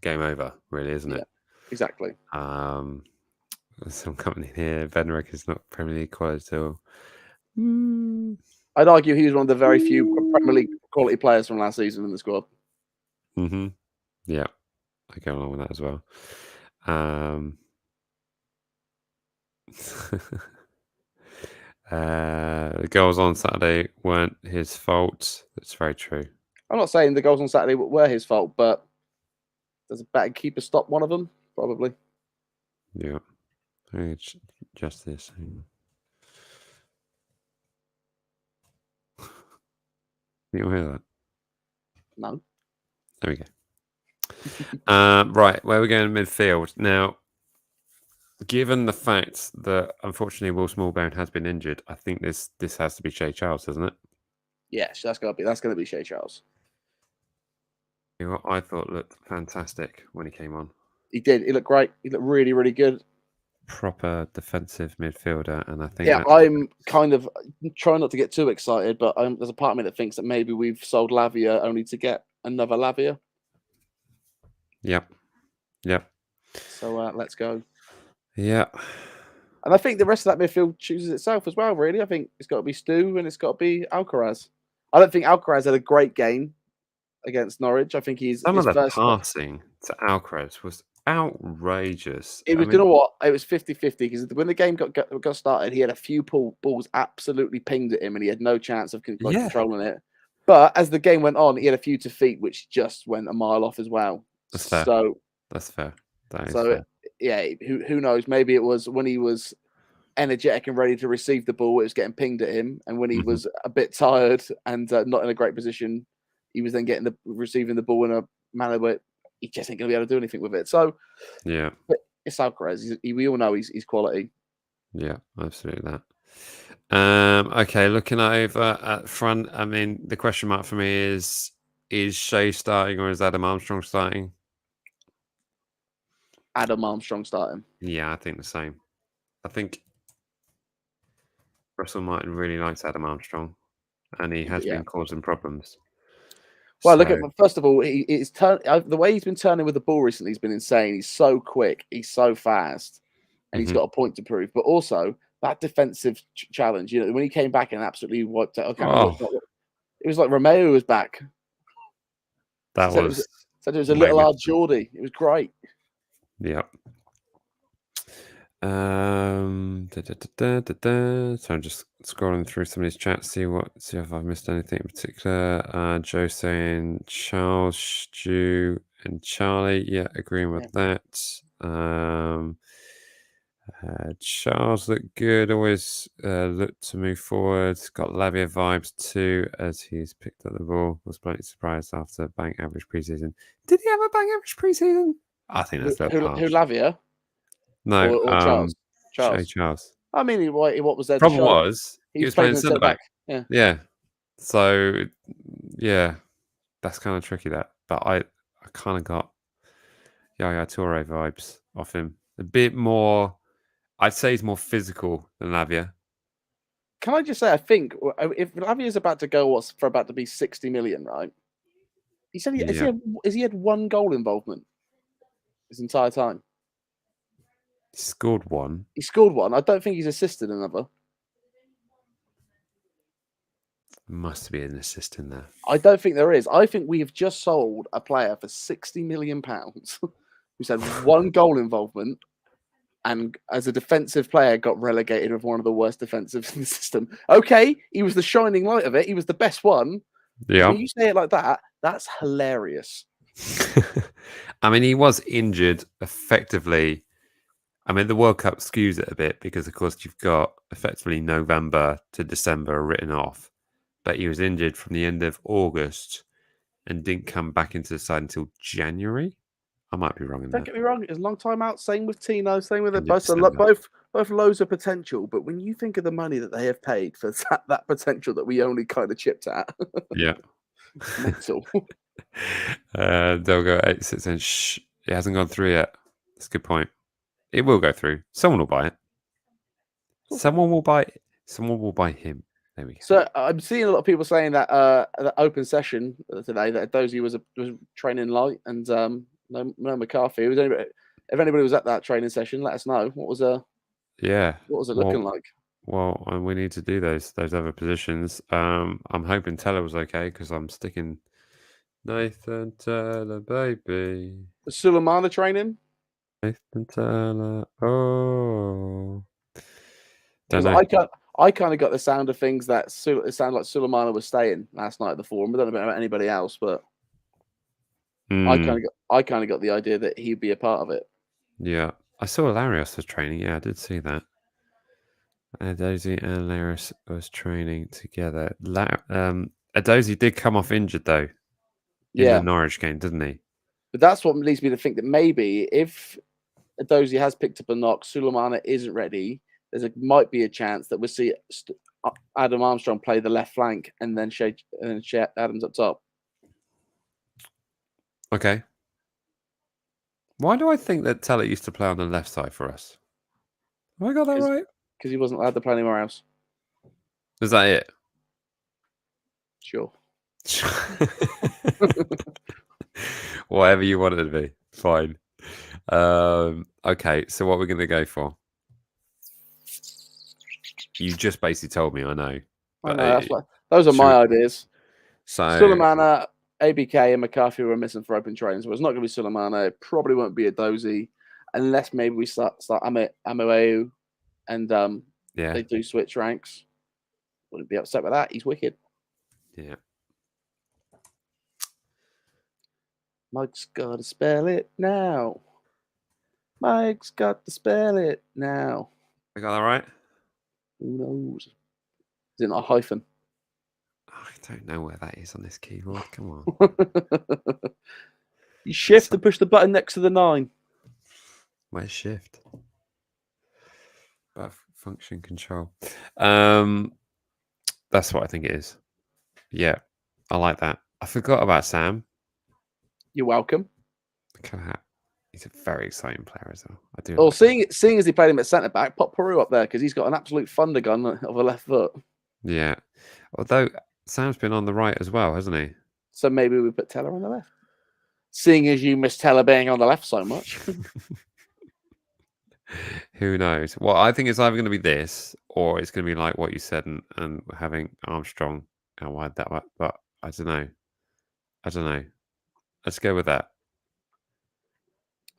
game over, really, isn't it? Exactly. Some company here, Benrick is not Premier League quality at all. I'd argue he was one of the very few Premier League quality players from last season in the squad. Yeah, I go along with that as well. The goals on Saturday weren't his fault. That's very true. I'm not saying the goals on Saturday were his fault, but does a better keeper stop one of them? Probably. Yeah. Just this. You hear that? No. There we go. Right, where we're going in midfield now. Given the fact that unfortunately Will Smallbone has been injured, I think this has to be Shea Charles, doesn't it? Yes, that's gonna be Shea Charles. You know what I thought looked fantastic when he came on. He did. He looked great. He looked really, really good. Proper defensive midfielder, and I think I'm kind of trying not to get too excited, but there's a part of me that thinks that maybe we've sold Lavia only to get another Lavia. Yep. So let's go. Yeah. And I think the rest of that midfield chooses itself as well, really. I think it's got to be Stu and it's got to be Alcaraz. I don't think Alcaraz had a great game against Norwich. I think some of the passing to Alcaraz was outrageous. You know what? It was 50-50 because when the game got started, he had a few balls absolutely pinged at him and he had no chance of controlling it. But as the game went on, he had a few to feet which just went a mile off as well. That's fair. So that's fair. That is fair. Who knows? Maybe it was when he was energetic and ready to receive the ball, it was getting pinged at him, and when he was a bit tired and not in a great position, he was then receiving the ball in a manner where he just ain't going to be able to do anything with it. So yeah, but it's Alcaraz. We all know he's quality. Yeah, absolutely that. Okay, looking over at front, I mean, the question mark for me is Shea starting or is Adam Armstrong starting? Adam Armstrong starting. Yeah, I think the same. I think Russell Martin really likes Adam Armstrong, and he has been causing problems. Well, look at first of all, the way he's been turning with the ball recently has been insane. He's so quick, he's so fast, and he's got a point to prove. But also that defensive challenge, when he came back and absolutely wiped out. It was like Romeo was back. It was a little hard Geordie. It was great. Yeah. So I'm just scrolling through some of these chats, see if I've missed anything in particular. Joe saying Charles, Stu, and Charlie. Yeah, agreeing with that. Charles looked good, always looked to move forward. Got Lavia vibes too as he's picked up the ball. Was slightly surprised after bang average preseason. Did he have a bang average preseason? I think that's who Lavia? No, or Charles. Charles. I mean, what was there? Problem was he was playing centre back. Yeah. So yeah, that's kind of tricky. But I kind of got Yaya Toure vibes off him. A bit more. I'd say he's more physical than Lavia. Can I just say, I think if Lavia is about to go about to be 60 million, right? He said he had one goal involvement his entire time. He scored one. He scored one. I don't think he's assisted another. Must be an assist in there. I don't think there is. I think we have just sold a player for £60 million who's had one goal involvement and as a defensive player got relegated with one of the worst defensives in the system. Okay, he was the shining light of it. He was the best one. Yeah. When you say it like that, that's hilarious. I mean, he was injured effectively. I mean, the World Cup skews it a bit because, of course, you've got effectively November to December written off. But he was injured from the end of August and didn't come back into the side until January. I might be wrong in that. Don't get me wrong. It's a long time out. Same with Tino. Same with both loads of potential. But when you think of the money that they have paid for that potential that we only kind of chipped at. Yeah. Mental. They'll go 86 and shh. It hasn't gone through yet. That's a good point. It will go through. Someone will buy it. Someone will buy it. Someone will buy him. There we go. So I'm seeing a lot of people saying that the open session today that Dozy was training light and no McCarthy. If anybody was at that training session, let us know. What was it looking like? Well, and we need to do those other positions. I'm hoping Teller was okay because I'm sticking Nathan Teller, baby. Was Sulemana training? Nathan Teller. Oh, don't Because know. I kind of got the sound of things that it sounded like Sulemana was staying last night at the Forum. I don't know about anybody else, but I kind of got the idea that he'd be a part of it. Yeah, I saw Larios was training. Yeah, I did see that. Adozy and Larios was training together. Adozy did come off injured though in the Norwich game, didn't he? But that's what leads me to think that maybe if Adozy has picked up a knock, Sulemana isn't ready. Might be a chance that we'll see Adam Armstrong play the left flank and then Shea Adams up top. Okay. Why do I think that Teller used to play on the left side for us? Have I got that right? Because he wasn't allowed to play anywhere else. Is that it? Sure. Whatever you want it to be. Fine. Okay, so what we're going to go for? You just basically told me, I know. I know those are my ideas. So Sulemana, ABK, and McCarthy were missing for open training, so it's not going to be Sulemana. It probably won't be Adozy, unless maybe we start Amoeu and they do switch ranks. Wouldn't be upset with that. He's wicked. Yeah. Mike's got to spell it now. Mike's got to spell it now. I got that right? Who knows? Is it not a hyphen? I don't know where that is on this keyboard. Come on. You shift and push the button next to the 9. Where's shift? Function control. That's what I think it is. Yeah, I like that. I forgot about Sam. You're welcome. He's a very exciting player as well. I do. Well, seeing as he played him at centre back, pop Peru up there because he's got an absolute thunder gun of a left foot. Yeah, although Sam's been on the right as well, hasn't he? So maybe we put Teller on the left. Seeing as you miss Teller being on the left so much. Who knows? Well, I think it's either going to be this or it's going to be like what you said and having Armstrong out wide that way. But I don't know. Let's go with that.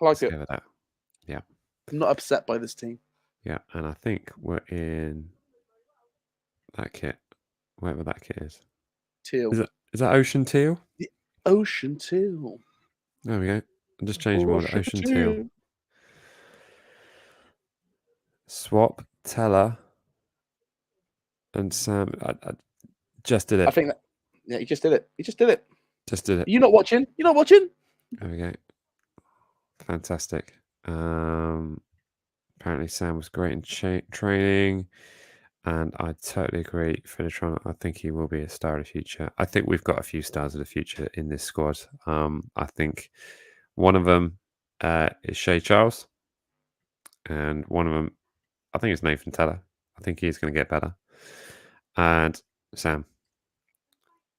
I like Let's it. go with that. Yeah. I'm not upset by this team. Yeah, and I think we're in that kit. Whatever that kit is. Teal. Is that ocean teal? The ocean teal. There we go. I'm just changing more to ocean teal. Swap Teller and Sam. I just did it. I think that. Yeah, he just did it. Just did it. You're not watching. There we go. Fantastic. Apparently Sam was great in training, and I totally agree. Finitron, I think he will be a star of the future. I think we've got a few stars of the future in this squad. I think one of them is Shea Charles, and one of them, I think it's Nathan Teller. I think he's going to get better. And Sam.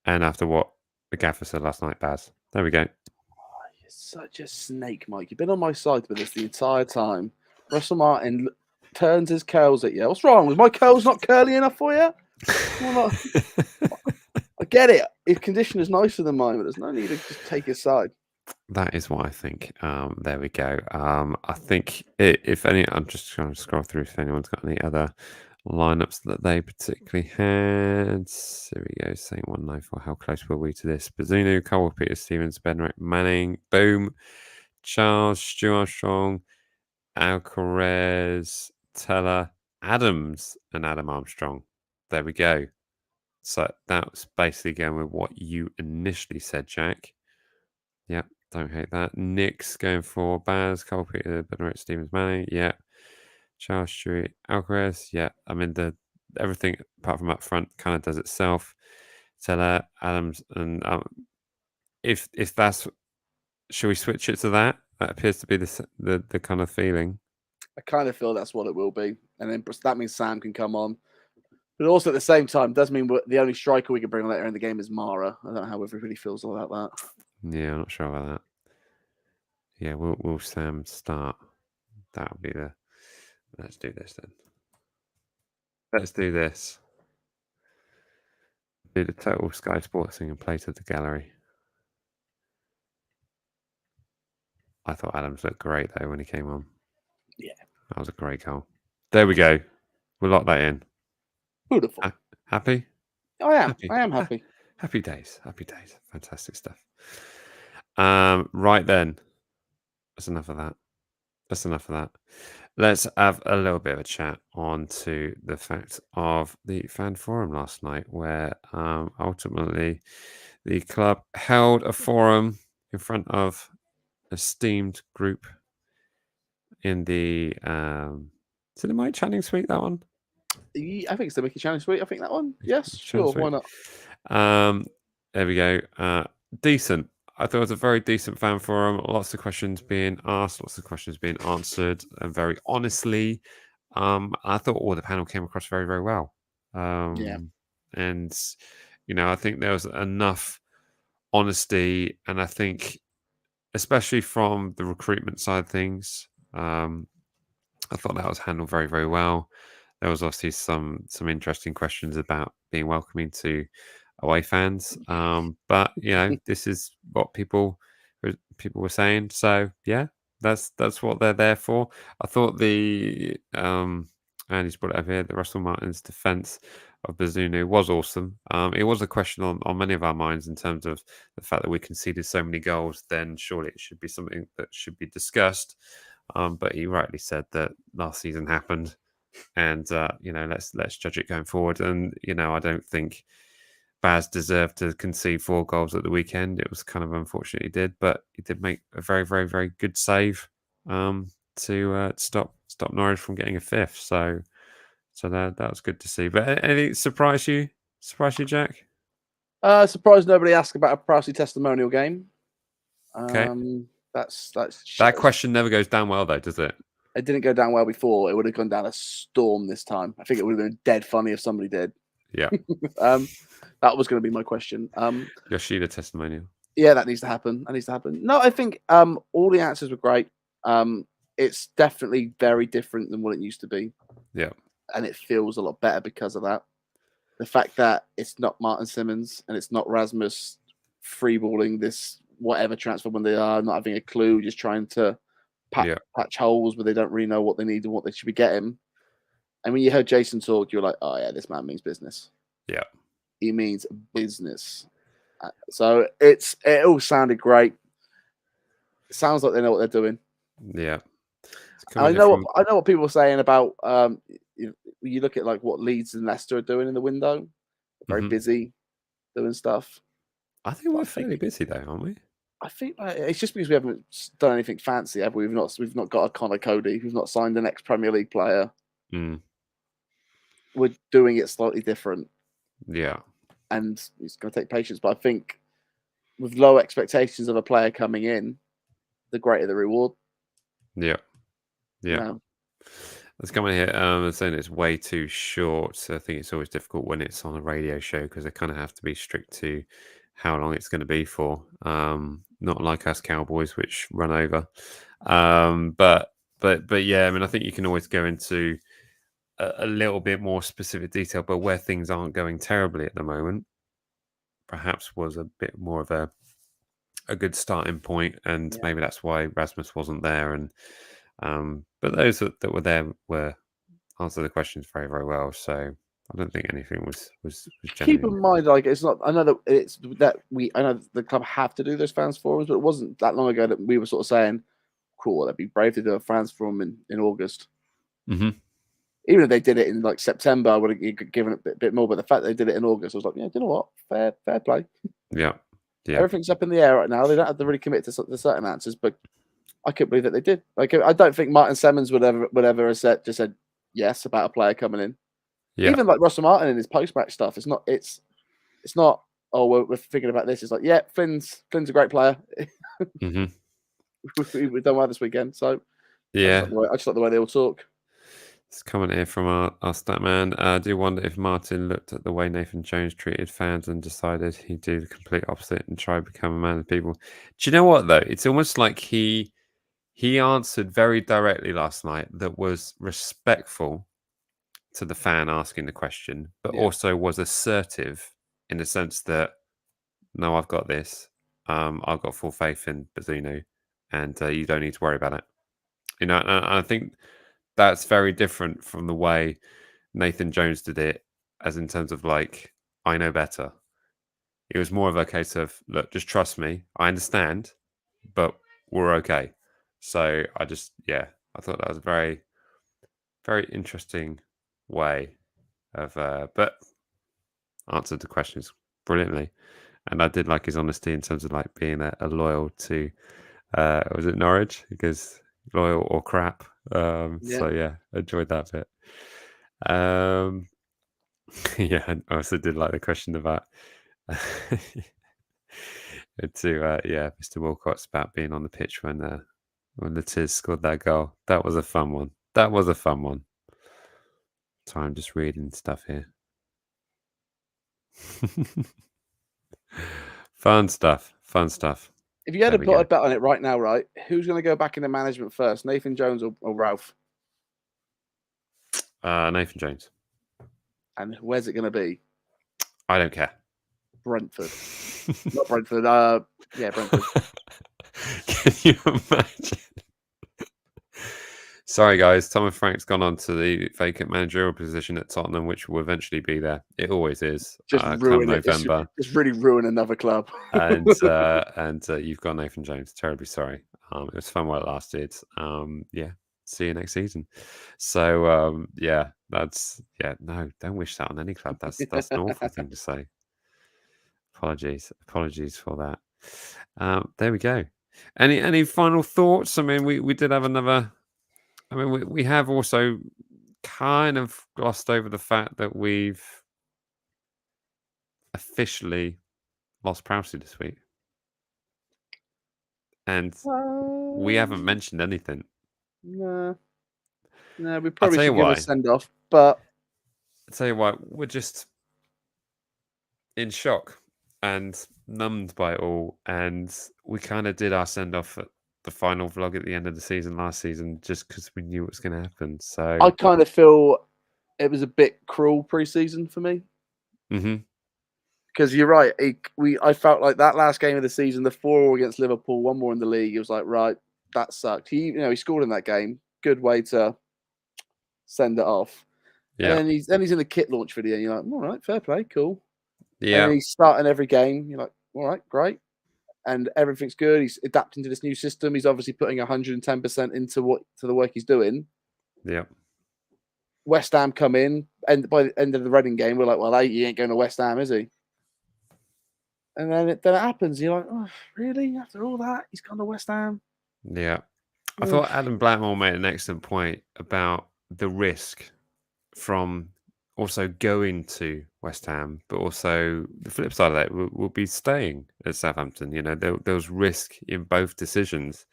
And after what the gaffer said last night, Baz. There we go. Oh, you're such a snake, Mike. You've been on my side with this the entire time. Russell Martin turns his curls at you. What's wrong? Was my curls not curly enough for you? I get it. His conditioner's nicer than mine, but there's no need to just take his side. That is what I think. There we go. I think if any, I'm just trying to scroll through if anyone's got any other lineups that they particularly had. There we go. Saying 194. How close were we to this? Bazunu, Cole, Peter Stevens, Benrick, Manning, Boom, Charles, Stu Armstrong, Alcaraz, Teller, Adams, and Adam Armstrong. There we go. So that was basically going with what you initially said, Jack. Yep, don't hate that. Nick's going for Baz, Cole, Peter, Benrick, Stevens, Manning. Yeah. Charles, Stewart, Alcaraz. Yeah, I mean everything apart from up front kind of does itself. Teller, Adams, and if that's, should we switch it to that? That appears to be the kind of feeling. I kind of feel that's what it will be, and then that means Sam can come on. But also at the same time, does mean the only striker we can bring on later in the game is Mara. I don't know how everybody feels about that. Yeah, I'm not sure about that. Yeah, will Sam start? That'll be the. Let's do this then. Let's do this. Do the total Sky Sports thing and play to the gallery. I thought Adams looked great though when he came on. Yeah, that was a great goal. There we go. We'll lock that in. Beautiful. Happy? I am. Happy. I am happy. Happy days. Happy days. Fantastic stuff. Right then. That's enough of that. Let's have a little bit of a chat on to the fact of the fan forum last night, where ultimately the club held a forum in front of an esteemed group in the is it the Mike Channing suite, that one? I think it's the Mickey Channing suite. I think that one. Yes, sure. Why not? There we go. Decent. I thought it was a very decent fan forum. Lots of questions being asked, lots of questions being answered, and very honestly. I thought all the panel came across very, very well. Yeah. And, I think there was enough honesty, and I think, especially from the recruitment side of things, I thought that was handled very, very well. There was obviously some interesting questions about being welcoming to away fans, but this is what people were saying. So yeah, that's what they're there for. I thought the Andy's brought it up here. The Russell Martin's defence of Bazunu was awesome. It was a question on many of our minds in terms of the fact that we conceded so many goals. Then surely it should be something that should be discussed. But he rightly said that last season happened, and let's judge it going forward. And I don't think Baz deserved to concede 4 goals at the weekend. It was kind of unfortunate he did, but he did make a very, very, very good save to stop Norwich from getting a 5th. So that was good to see. But anything surprise you? Surprise you, Jack? Surprised nobody asked about a Prowse testimonial game. Okay. That question never goes down well though, does it? It didn't go down well before. It would have gone down a storm this time. I think it would have been dead funny if somebody did. Yeah. That was going to be my question. Yoshida testimonial. Yeah, that needs to happen. No, I think all the answers were great. It's definitely very different than what it used to be. Yeah. And it feels a lot better because of that. The fact that it's not Martin Simmons and it's not Rasmus freeballing this whatever transfer when they are not having a clue, just trying to patch holes where they don't really know what they need and what they should be getting. And when you heard Jason talk, you're like, oh yeah, this man means business. Yeah. He means business. So it all sounded great. It sounds like they know what they're doing. Yeah. I know what people are saying about you look at like what Leeds and Leicester are doing in the window. They're very busy doing stuff. I think we're fairly busy though, aren't we? I think it's just because we haven't done anything fancy, have we? We've not got a Connor Cody. We've not signed an ex-Premier League player. We're doing it slightly different. Yeah. And it's going to take patience. But I think with low expectations of a player coming in, the greater the reward. Yeah. Yeah. Let's come in here. I'm saying it's way too short. So I think it's always difficult when it's on a radio show because they kind of have to be strict to how long it's going to be for. Not like us Cowboys, which run over. But yeah, I mean, I think you can always go into a little bit more specific detail, but where things aren't going terribly at the moment, perhaps was a bit more of a good starting point, and maybe that's why Rasmus wasn't there. And but those that were there were answered the questions very, very well. So I don't think anything was Keep in mind, like it's not. I know that I know the club have to do those fans forums, but it wasn't that long ago that we were sort of saying, "Cool, that'd be brave to do a fans forum in August." Mm-hmm. Even if they did it in like September, I would have given it a bit more. But the fact they did it in August, I was like, yeah, you know what? Fair play. Yeah. Everything's up in the air right now. They don't have to really commit to certain answers, but I couldn't believe that they did. Like, I don't think Martin Simmons would ever have said yes about a player coming in. Yeah. Even like Russell Martin in his post-match stuff, it's not. Oh, we're thinking about this. It's like, yeah, Flynn's a great player. Mm-hmm. We've done well this weekend, so yeah, I just like the way they all talk. It's a comment here from our stat man. I do wonder if Martin looked at the way Nathan Jones treated fans and decided he'd do the complete opposite and try to become a man of people. Do you know what, though? It's almost like he answered very directly last night that was respectful to the fan asking the question, but also was assertive in the sense that, no, I've got this. I've got full faith in Bazunu, and you don't need to worry about it. You know, and I think that's very different from the way Nathan Jones did it, as in terms of like, I know better. It was more of a case of, look, just trust me. I understand, but we're okay. So I thought that was a very, very interesting way of, but answered the questions brilliantly. And I did like his honesty in terms of like being a loyal to, was it Norwich? Because loyal or crap. So yeah, enjoyed that bit. Yeah, I also did like the question about Mr. Wilcott's about being on the pitch when the Tiz scored that goal. That was a fun one. So I'm just reading stuff here. Fun stuff. If you had to put a bet on it right now, right, who's going to go back into management first, Nathan Jones or Ralph? Nathan Jones. And where's it going to be? I don't care. Brentford. Not Brentford. Brentford. Can you imagine? Sorry, guys. Tom and Frank's gone on to the vacant managerial position at Tottenham, which will eventually be there. It always is. Just ruin it. November. Just really ruin another club. and you've got Nathan Jones. Terribly sorry. It was fun while it lasted. See you next season. So no, don't wish that on any club. That's an awful thing to say. Apologies for that. There we go. Any final thoughts? I mean, we did have another. I mean, we have also kind of glossed over the fact that we've officially lost Prowse this week, and we haven't mentioned anything. No, we probably should give a send off, but I'll tell you what, we're just in shock and numbed by it all, and we kind of did our send off at the final vlog at the end of the season last season just because we knew what was going to happen. So I kind of feel it was a bit cruel pre-season for me. Because you're right, I felt like that last game of the season, the 4 against Liverpool, 1 more in the league. It was like, right, that sucked. He scored in that game. Good way to send it off. Yeah. And he's in the kit launch video. And you're like, all right, fair play, cool. Yeah. And he's starting every game. You're like, all right, great. And everything's good. He's adapting to this new system. He's obviously putting 110% into the work he's doing. Yeah. West Ham come in, and by the end of the Reading game, we're like, well, he ain't going to West Ham, is he? And then it happens. You're like, oh, really? After all that, he's gone to West Ham? Yeah. I thought Adam Blackmore made an excellent point about the risk from also going to West Ham, but also the flip side of that will be staying at Southampton. There was risk in both decisions.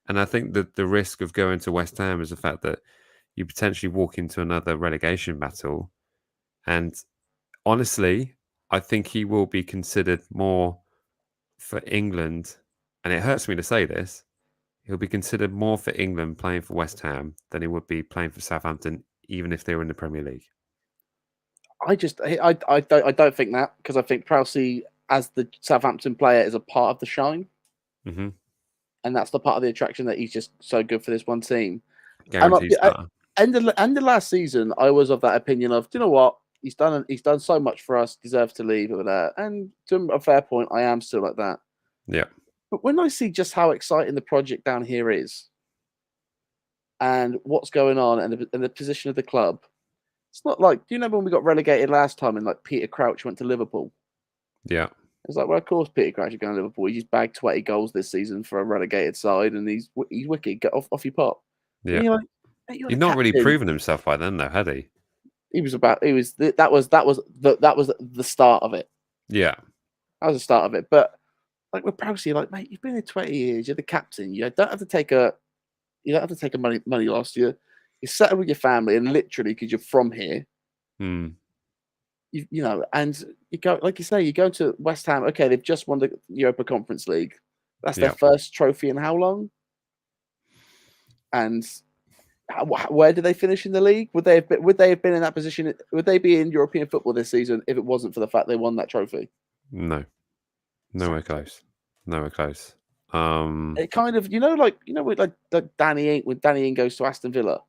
And I think that the risk of going to West Ham is the fact that you potentially walk into another relegation battle. And honestly, I think he will be considered more for England. And it hurts me to say this. He'll be considered more for England playing for West Ham than he would be playing for Southampton, even if they were in the Premier League. I don't think that, because I think Prowse, as the Southampton player, is a part of the shine. Mm-hmm. And that's the part of the attraction that he's just so good for this one team. Guaranteed starter. End of last season, I was of that opinion of, do you know what? He's done so much for us, deserves to leave over there. And to a fair point, I am still like that. Yeah. But when I see just how exciting the project down here is, and what's going on, and the position of the club, it's not like, do you remember when we got relegated last time and like Peter Crouch went to Liverpool? Yeah. It's like, well, of course Peter Crouch is going to Liverpool. He just bagged 20 goals this season for a relegated side, and he's wicked. Get off your pop. Yeah. You're not really proven himself by then, though, had he? That was the start of it. Yeah. That was the start of it. But like with Prowse, you're like, mate, you've been here 20 years. You're the captain. You don't have to take a money loss. You're You're settled with your family, and literally because you're from here, Hmm. you know, and you go, like you say, you go to West Ham. Okay, they've just won the Europa Conference League. That's their first trophy in how long? And where did they finish in the league? Would they have been in that position? Would they be in European football this season if it wasn't for the fact they won that trophy? No, nowhere close. Nowhere close. It kind of, with like Danny when Danny Ing goes to Aston Villa,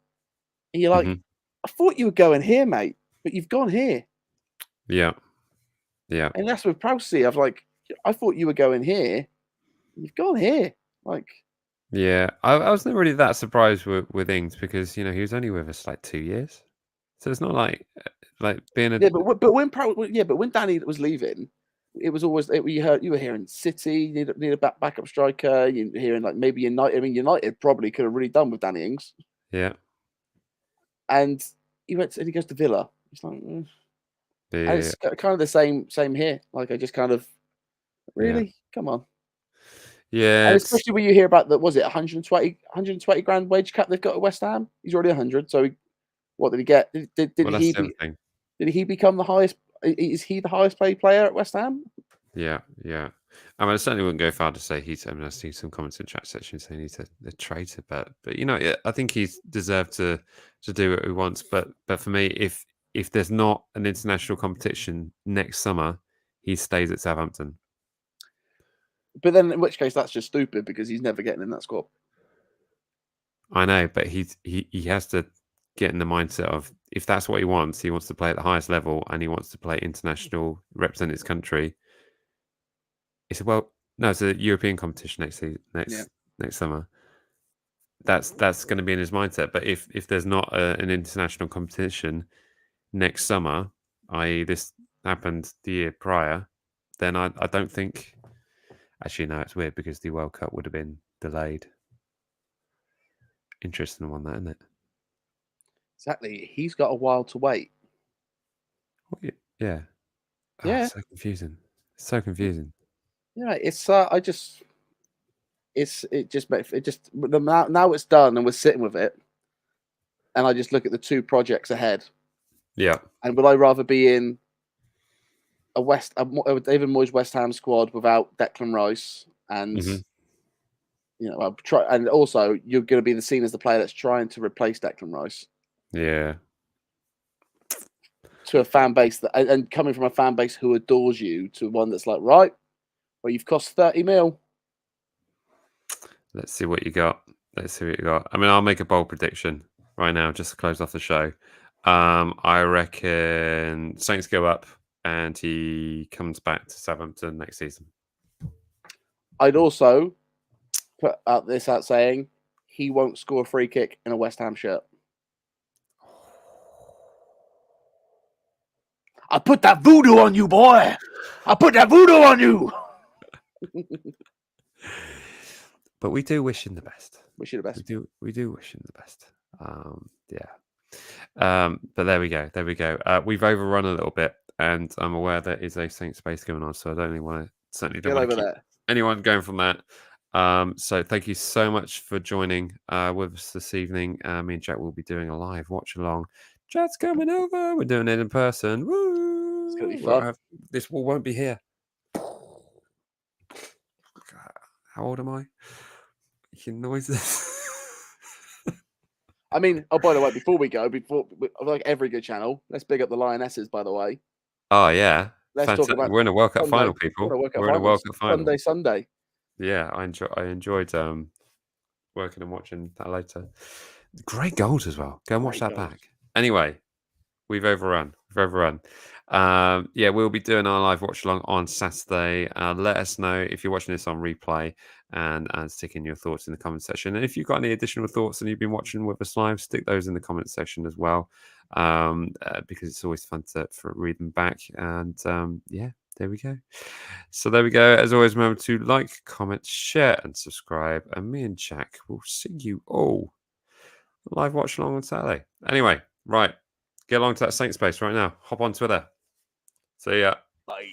and you're like, I thought you were going here, mate, but you've gone here. Yeah, yeah. And that's with Prowse. I thought you were going here, you've gone here. Like, yeah, I was never really that surprised with Ings because he was only with us like 2 years, so it's not like being a but when Danny was leaving, it was always you were hearing City need a backup striker. You're hearing like maybe United. I mean, United probably could have really done with Danny Ings. Yeah, and he goes to Villa. It's like, and it's kind of the same here. Like, I just kind of really come on. Yeah, and especially when you hear about that, was it 120 grand wage cap they've got at West Ham? He's already 100. So what did he get? Did he become the highest? Is he the highest paid player at West Ham? Yeah. I mean, I certainly wouldn't go far to say I mean, I see some comments in the chat section saying he's a traitor, but I think he's deserved to do what he wants. But for me, if there's not an international competition next summer, he stays at Southampton. But then, in which case, that's just stupid because he's never getting in that squad. I know, but he has to get in the mindset of, if that's what he wants to play at the highest level and he wants to play international, represent his country. It's a European competition next summer. That's going to be in his mindset. But if there's not an international competition next summer, i.e. this happened the year prior, then I don't think. Actually, no, it's weird because the World Cup would have been delayed. Interesting one, that, isn't it? Exactly. He's got a while to wait. Yeah. Yeah. So confusing. So confusing. Yeah, it's now it's done and we're sitting with it, and I just look at the two projects ahead. Yeah. And would I rather be in a David Moyes West Ham squad without Declan Rice and and also you're going to be seen as the player that's trying to replace Declan Rice. Yeah. To a fan base and coming from a fan base who adores you, to one that's like, right, well, you've cost 30 mil. Let's see what you got. I mean, I'll make a bold prediction right now just to close off the show. I reckon Saints go up and he comes back to Southampton next season. I'd also put out saying he won't score a free kick in a West Ham shirt. I put that voodoo on you, boy. I put that voodoo on you. But we do wish him the best. Wish you the best. We do wish him the best. But there we go. We've overrun a little bit, and I'm aware there is a Saints space going on, so I don't want to keep anyone going from that. So thank you so much for joining with us this evening. Me and Jack will be doing a live watch along. Jack's coming over. We're doing it in person. Woo! It's gonna be fun. This wall won't be here. How old am I? Making noises. I mean, by the way, before like every good channel, let's big up the Lionesses, by the way. Oh yeah, let's talk about. We're in a World Cup final, people. We're in a World Cup final. Sunday. Yeah, I enjoyed working and watching that later. Great goals as well. Go and watch that back. Anyway, we've overrun. We'll be doing our live watch along on Saturday. Let us know if you're watching this on replay and stick in your thoughts in the comment section. And if you've got any additional thoughts and you've been watching with us live, stick those in the comment section as well, because it's always fun to read them back. And there we go. So there we go. As always, remember to like, comment, share, and subscribe. And me and Jack will see you all live watch along on Saturday. Anyway, right. Get along to that Saint space right now. Hop on Twitter. See ya. Bye.